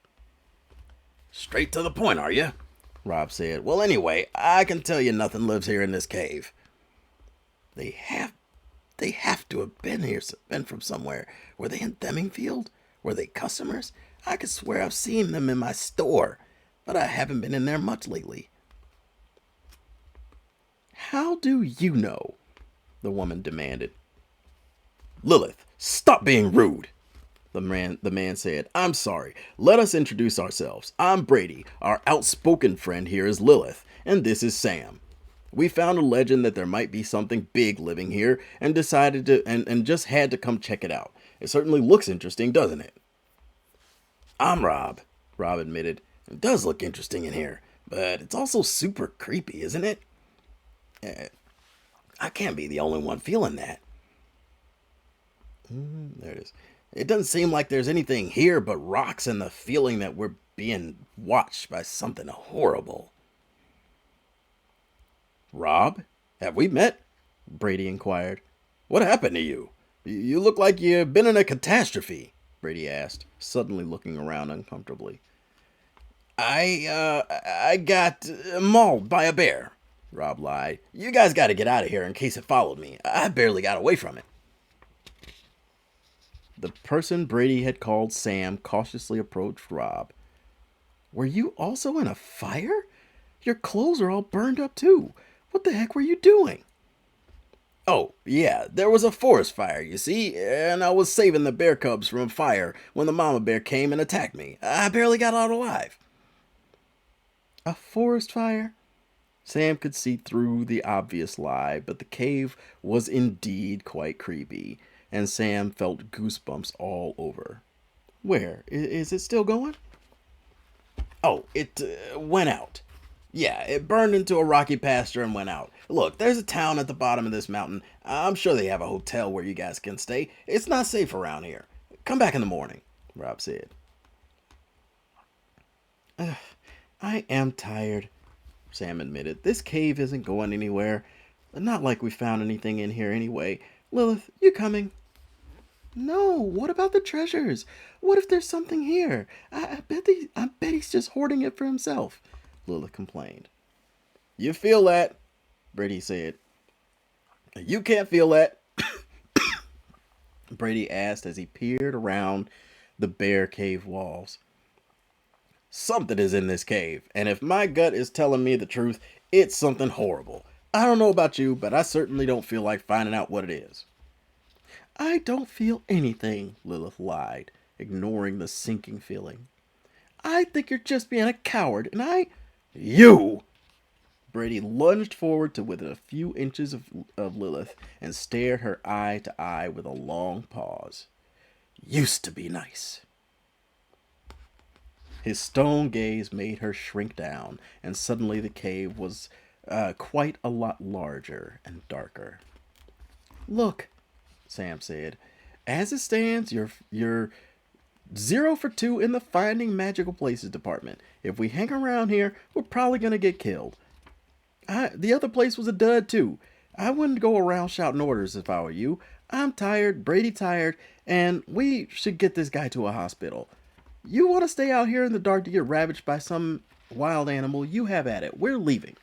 Straight to the point, are you? Rob said. Well, anyway, I can tell you nothing lives here in this cave. They have they have to have been here, been from somewhere. Were they in Demingfield? Were they customers? I could swear I've seen them in my store, but I haven't been in there much lately. How do you know? The woman demanded. Lilith, stop being rude. The man said, I'm sorry. Let us introduce ourselves. I'm Brady. Our outspoken friend here is Lilith, and this is Sam. We found a legend that there might be something big living here and decided to and just had to come check it out. It certainly looks interesting, doesn't it? I'm Rob, Rob admitted. It does look interesting in here, but it's also super creepy, isn't it? I can't be the only one feeling that. There it is. It doesn't seem like there's anything here but rocks and the feeling that we're being watched by something horrible. Rob, have we met? Brady inquired. What happened to you? You look like you've been in a catastrophe, Brady asked, suddenly looking around uncomfortably. I got mauled by a bear, Rob lied. You guys got to get out of here in case it followed me. I barely got away from it. The person Brady had called Sam cautiously approached Rob. Were you also in a fire? Your clothes are all burned up too. What the heck were you doing? Oh, yeah, there was a forest fire, you see, and I was saving the bear cubs from a fire when the mama bear came and attacked me. I barely got out alive. A forest fire? Sam could see through the obvious lie, but the cave was indeed quite creepy, and Sam felt goosebumps all over. Where? Is it still going? Oh, it went out. Yeah, it burned into a rocky pasture and went out. Look, there's a town at the bottom of this mountain. I'm sure they have a hotel where you guys can stay. It's not safe around here. Come back in the morning, Rob said. I am tired, Sam admitted. This cave isn't going anywhere. Not like we found anything in here anyway. Lilith, you coming? No, what about the treasures? What if there's something here? I bet he's just hoarding it for himself, Lilith complained. You feel that? Brady said. You can't feel that, Brady asked as he peered around the bare cave walls. Something is in this cave, and if my gut is telling me the truth, it's something horrible. I don't know about you, but I certainly don't feel like finding out what it is. I don't feel anything, Lilith lied, ignoring the sinking feeling. I think you're just being a coward, and You! Brady lunged forward to within a few inches of Lilith and stared her eye to eye with a long pause. Used to be nice. His stone gaze made her shrink down, and suddenly the cave was quite a lot larger and darker. Look, Sam said. As it stands, you're 0 for 2 in the Finding Magical Places department. If we hang around here, we're probably going to get killed. The other place was a dud, too. I wouldn't go around shouting orders if I were you. I'm tired, Brady tired, and we should get this guy to a hospital. You want to stay out here in the dark to get ravaged by some wild animal? You have at it. We're leaving.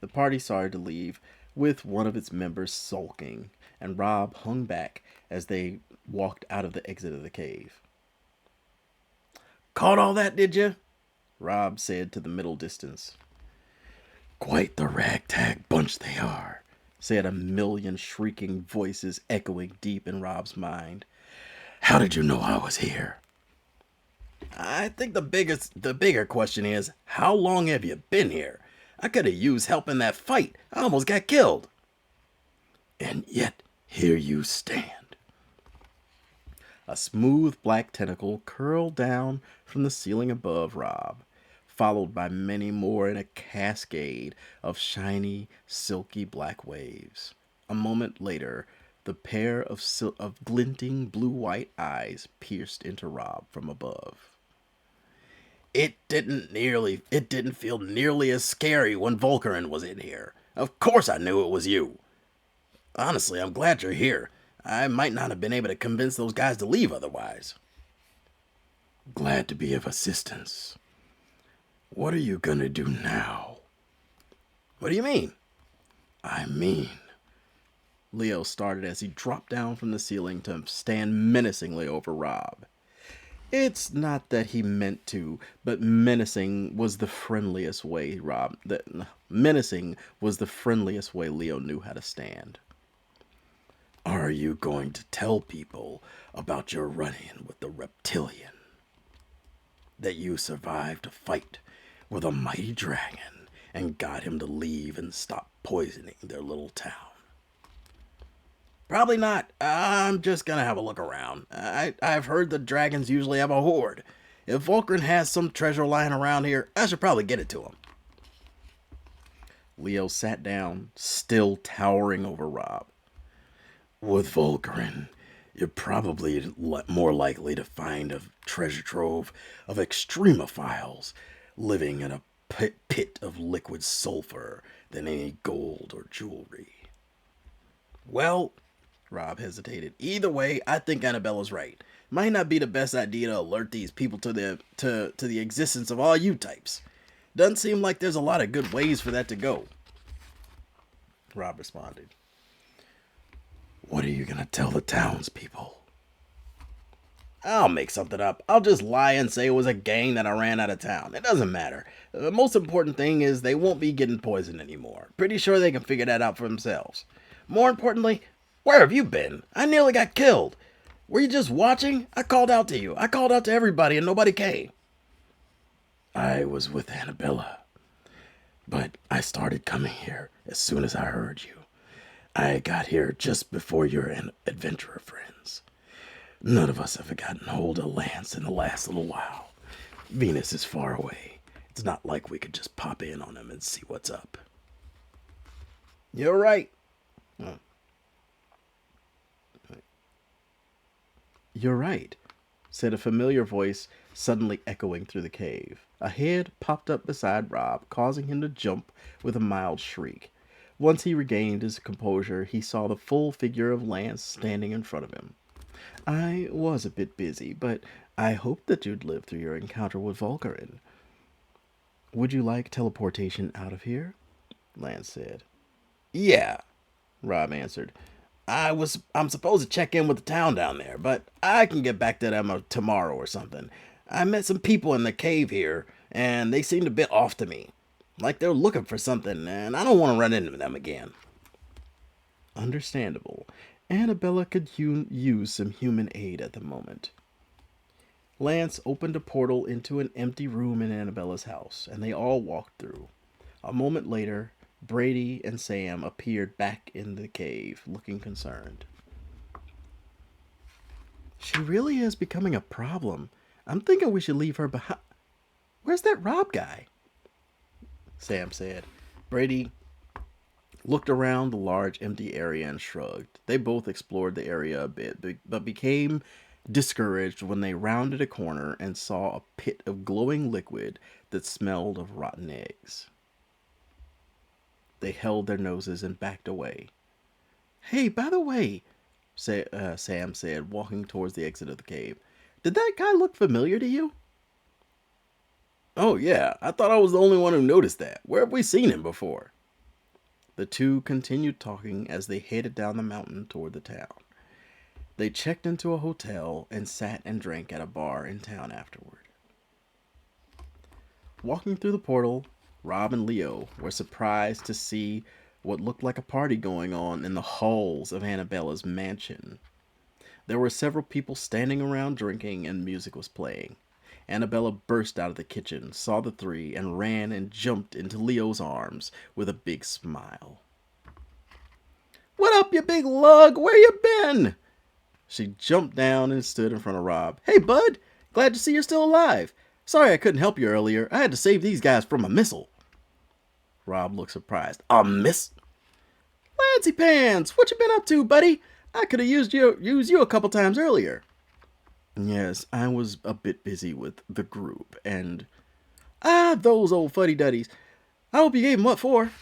The party started to leave, with one of its members sulking, and Rob hung back as they walked out of the exit of the cave. Caught all that, did you? Rob said to the middle distance. Quite the ragtag bunch they are, said a million shrieking voices echoing deep in Rob's mind. How did you know I was here? I think the bigger question is, how long have you been here? I could have used help in that fight. I almost got killed. And yet, here you stand. A smooth black tentacle curled down from the ceiling above Rob, followed by many more in a cascade of shiny, silky black waves. A moment later, the pair of glinting blue-white eyes pierced into Rob from above. It didn't feel nearly as scary when Volcarin was in here. Of course I knew it was you. Honestly, I'm glad you're here. I might not have been able to convince those guys to leave otherwise. Glad to be of assistance. What are you gonna do now? What do you mean? I mean, Leo started as he dropped down from the ceiling to stand menacingly over Rob. It's not that he meant to, but menacing was the friendliest way menacing was the friendliest way Leo knew how to stand. are you going to tell people about your run-in with the reptilian? That you survived a fight with a mighty dragon and got him to leave and stop poisoning their little town? Probably not. I'm just gonna have a look around. I've heard the dragons usually have a horde. If Volkrin has some treasure lying around here, I should probably get it to him. Leo sat down, still towering over Rob. With Volkrin, you're probably more likely to find a treasure trove of extremophiles living in a pit of liquid sulfur than any gold or jewelry. Well, Rob hesitated. Either way, I think Annabella's right. Might not be the best idea to alert these people to the existence of all you types. Doesn't seem like there's a lot of good ways for that to go. Rob responded. What are you gonna tell the townspeople? I'll make something up. I'll just lie and say it was a gang that I ran out of town. It doesn't matter. The most important thing is they won't be getting poisoned anymore. Pretty sure they can figure that out for themselves. More importantly, where have you been? I nearly got killed. Were you just watching? I called out to you. I called out to everybody and nobody came. I was with Annabella, but I started coming here as soon as I heard you. I got here just before your adventurer friends. None of us have gotten hold of Lance in the last little while. Venus is far away. It's not like we could just pop in on him and see what's up. You're right. You're right, said a familiar voice suddenly echoing through the cave. A head popped up beside Rob, causing him to jump with a mild shriek. Once he regained his composure, he saw the full figure of Lance standing in front of him. I was a bit busy, but I hoped that you'd live through your encounter with Volkrin. Would you like teleportation out of here? Lance said. Yeah, Rob answered. I'm supposed to check in with the town down there, but I can get back to them tomorrow or something. I met some people in the cave here, and they seemed a bit off to me. Like they're looking for something, and I don't want to run into them again. Understandable. Annabella could use some human aid at the moment. Lance opened a portal into an empty room in Annabella's house, and they all walked through. A moment later, Brady and Sam appeared back in the cave, looking concerned. She really is becoming a problem. I'm thinking we should leave her behind. Where's that Rob guy? Sam said. Brady looked around the large empty area and shrugged. They both explored the area a bit, but became discouraged when they rounded a corner and saw a pit of glowing liquid that smelled of rotten eggs. They held their noses and backed away. Hey, by the way, Sam said, walking towards the exit of the cave, did that guy look familiar to you? Oh, yeah, I thought I was the only one who noticed that. Where have we seen him before? The two continued talking as they headed down the mountain toward the town. They checked into a hotel and sat and drank at a bar in town afterward. Walking through the portal, Rob and Leo were surprised to see what looked like a party going on in the halls of Annabella's mansion. There were several people standing around drinking and music was playing. Annabella burst out of the kitchen, saw the three, and ran and jumped into Leo's arms with a big smile. What up, you big lug? Where you been? She jumped down and stood in front of Rob. Hey, bud. Glad to see you're still alive. Sorry I couldn't help you earlier. I had to save these guys from a missile. Rob looked surprised. A miss? Lancy Pants, what you been up to, buddy? I could have used you a couple times earlier. Yes, I was a bit busy with the group, and... Ah, those old fuddy-duddies. I hope you gave them what for.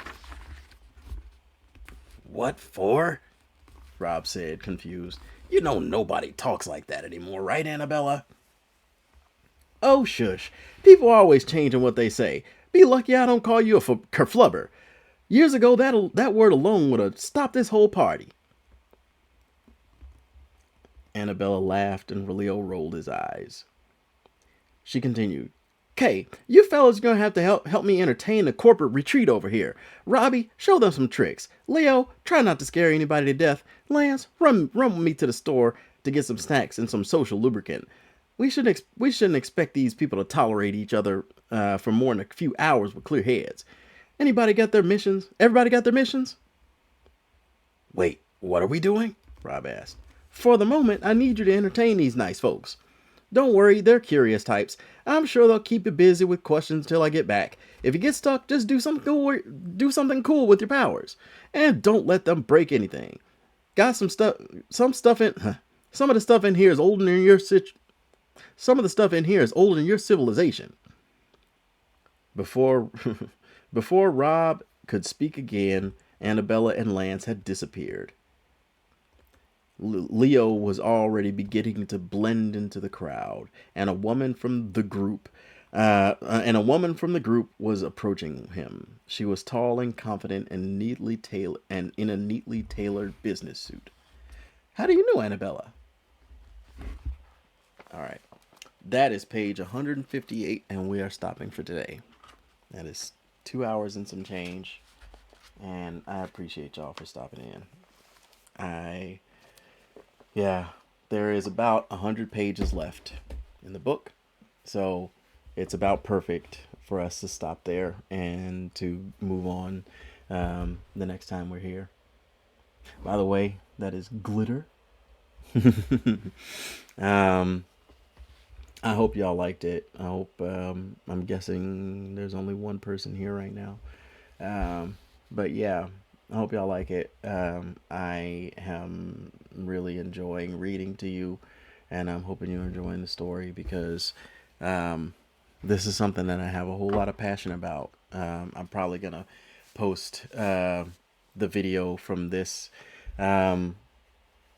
What for? Rob said, confused. You know nobody talks like that anymore, right, Annabella? Oh, shush. People are always changing what they say. Be lucky I don't call you a kerflubber. Years ago, that word alone would have stopped this whole party. Annabella laughed and Leo rolled his eyes. She continued, Kay, you fellas are going to have to help me entertain the corporate retreat over here. Robbie, show them some tricks. Leo, try not to scare anybody to death. Lance, run with me to the store to get some snacks and some social lubricant. We shouldn't expect these people to tolerate each other for more than a few hours with clear heads. Anybody got their missions? Everybody got their missions? Wait, what are we doing? Rob asked. For the moment, I need you to entertain these nice folks. Don't worry, they're curious types. I'm sure they'll keep you busy with questions till I get back. If you get stuck, just do something cool with your powers. And don't let them break anything. Got some stuff in some of the stuff in here is older than some of the stuff in here is older than your civilization. Before before Rob could speak again, Annabella and Lance had disappeared. Leo was already beginning to blend into the crowd, and a woman from the group was approaching him. She was tall and confident and in a neatly tailored business suit. How do you know Annabella? All right. That is page 158, and we are stopping for today. That is 2 hours and some change, and I appreciate y'all for stopping in. Yeah, there is about 100 pages left in the book, so it's about perfect for us to stop there and to move on the next time we're here. By the way, that is glitter. um, I hope y'all liked it. I hope, I'm guessing there's only one person here right now. But yeah, I hope y'all like it. I am really enjoying reading to you, and I'm hoping you're enjoying the story because this is something that I have a whole lot of passion about. I'm probably going to post the video from this on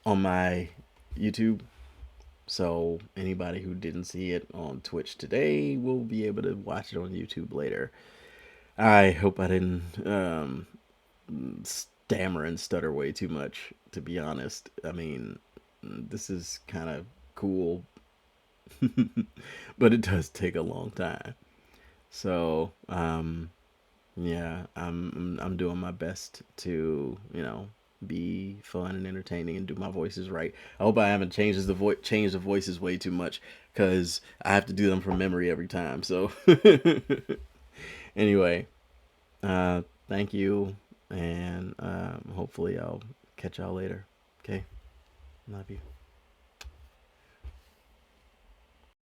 my YouTube. So anybody who didn't see it on Twitch today will be able to watch it on YouTube later. I hope I didn't stammer and stutter way too much, to be honest. I mean, this is kind of cool, but it does take a long time. So, yeah, I'm doing my best to, be fun and entertaining and do my voices right. I hope I haven't changed the voices way too much because I have to do them from memory every time. So anyway, thank you, and hopefully I'll catch y'all later. Okay, love you.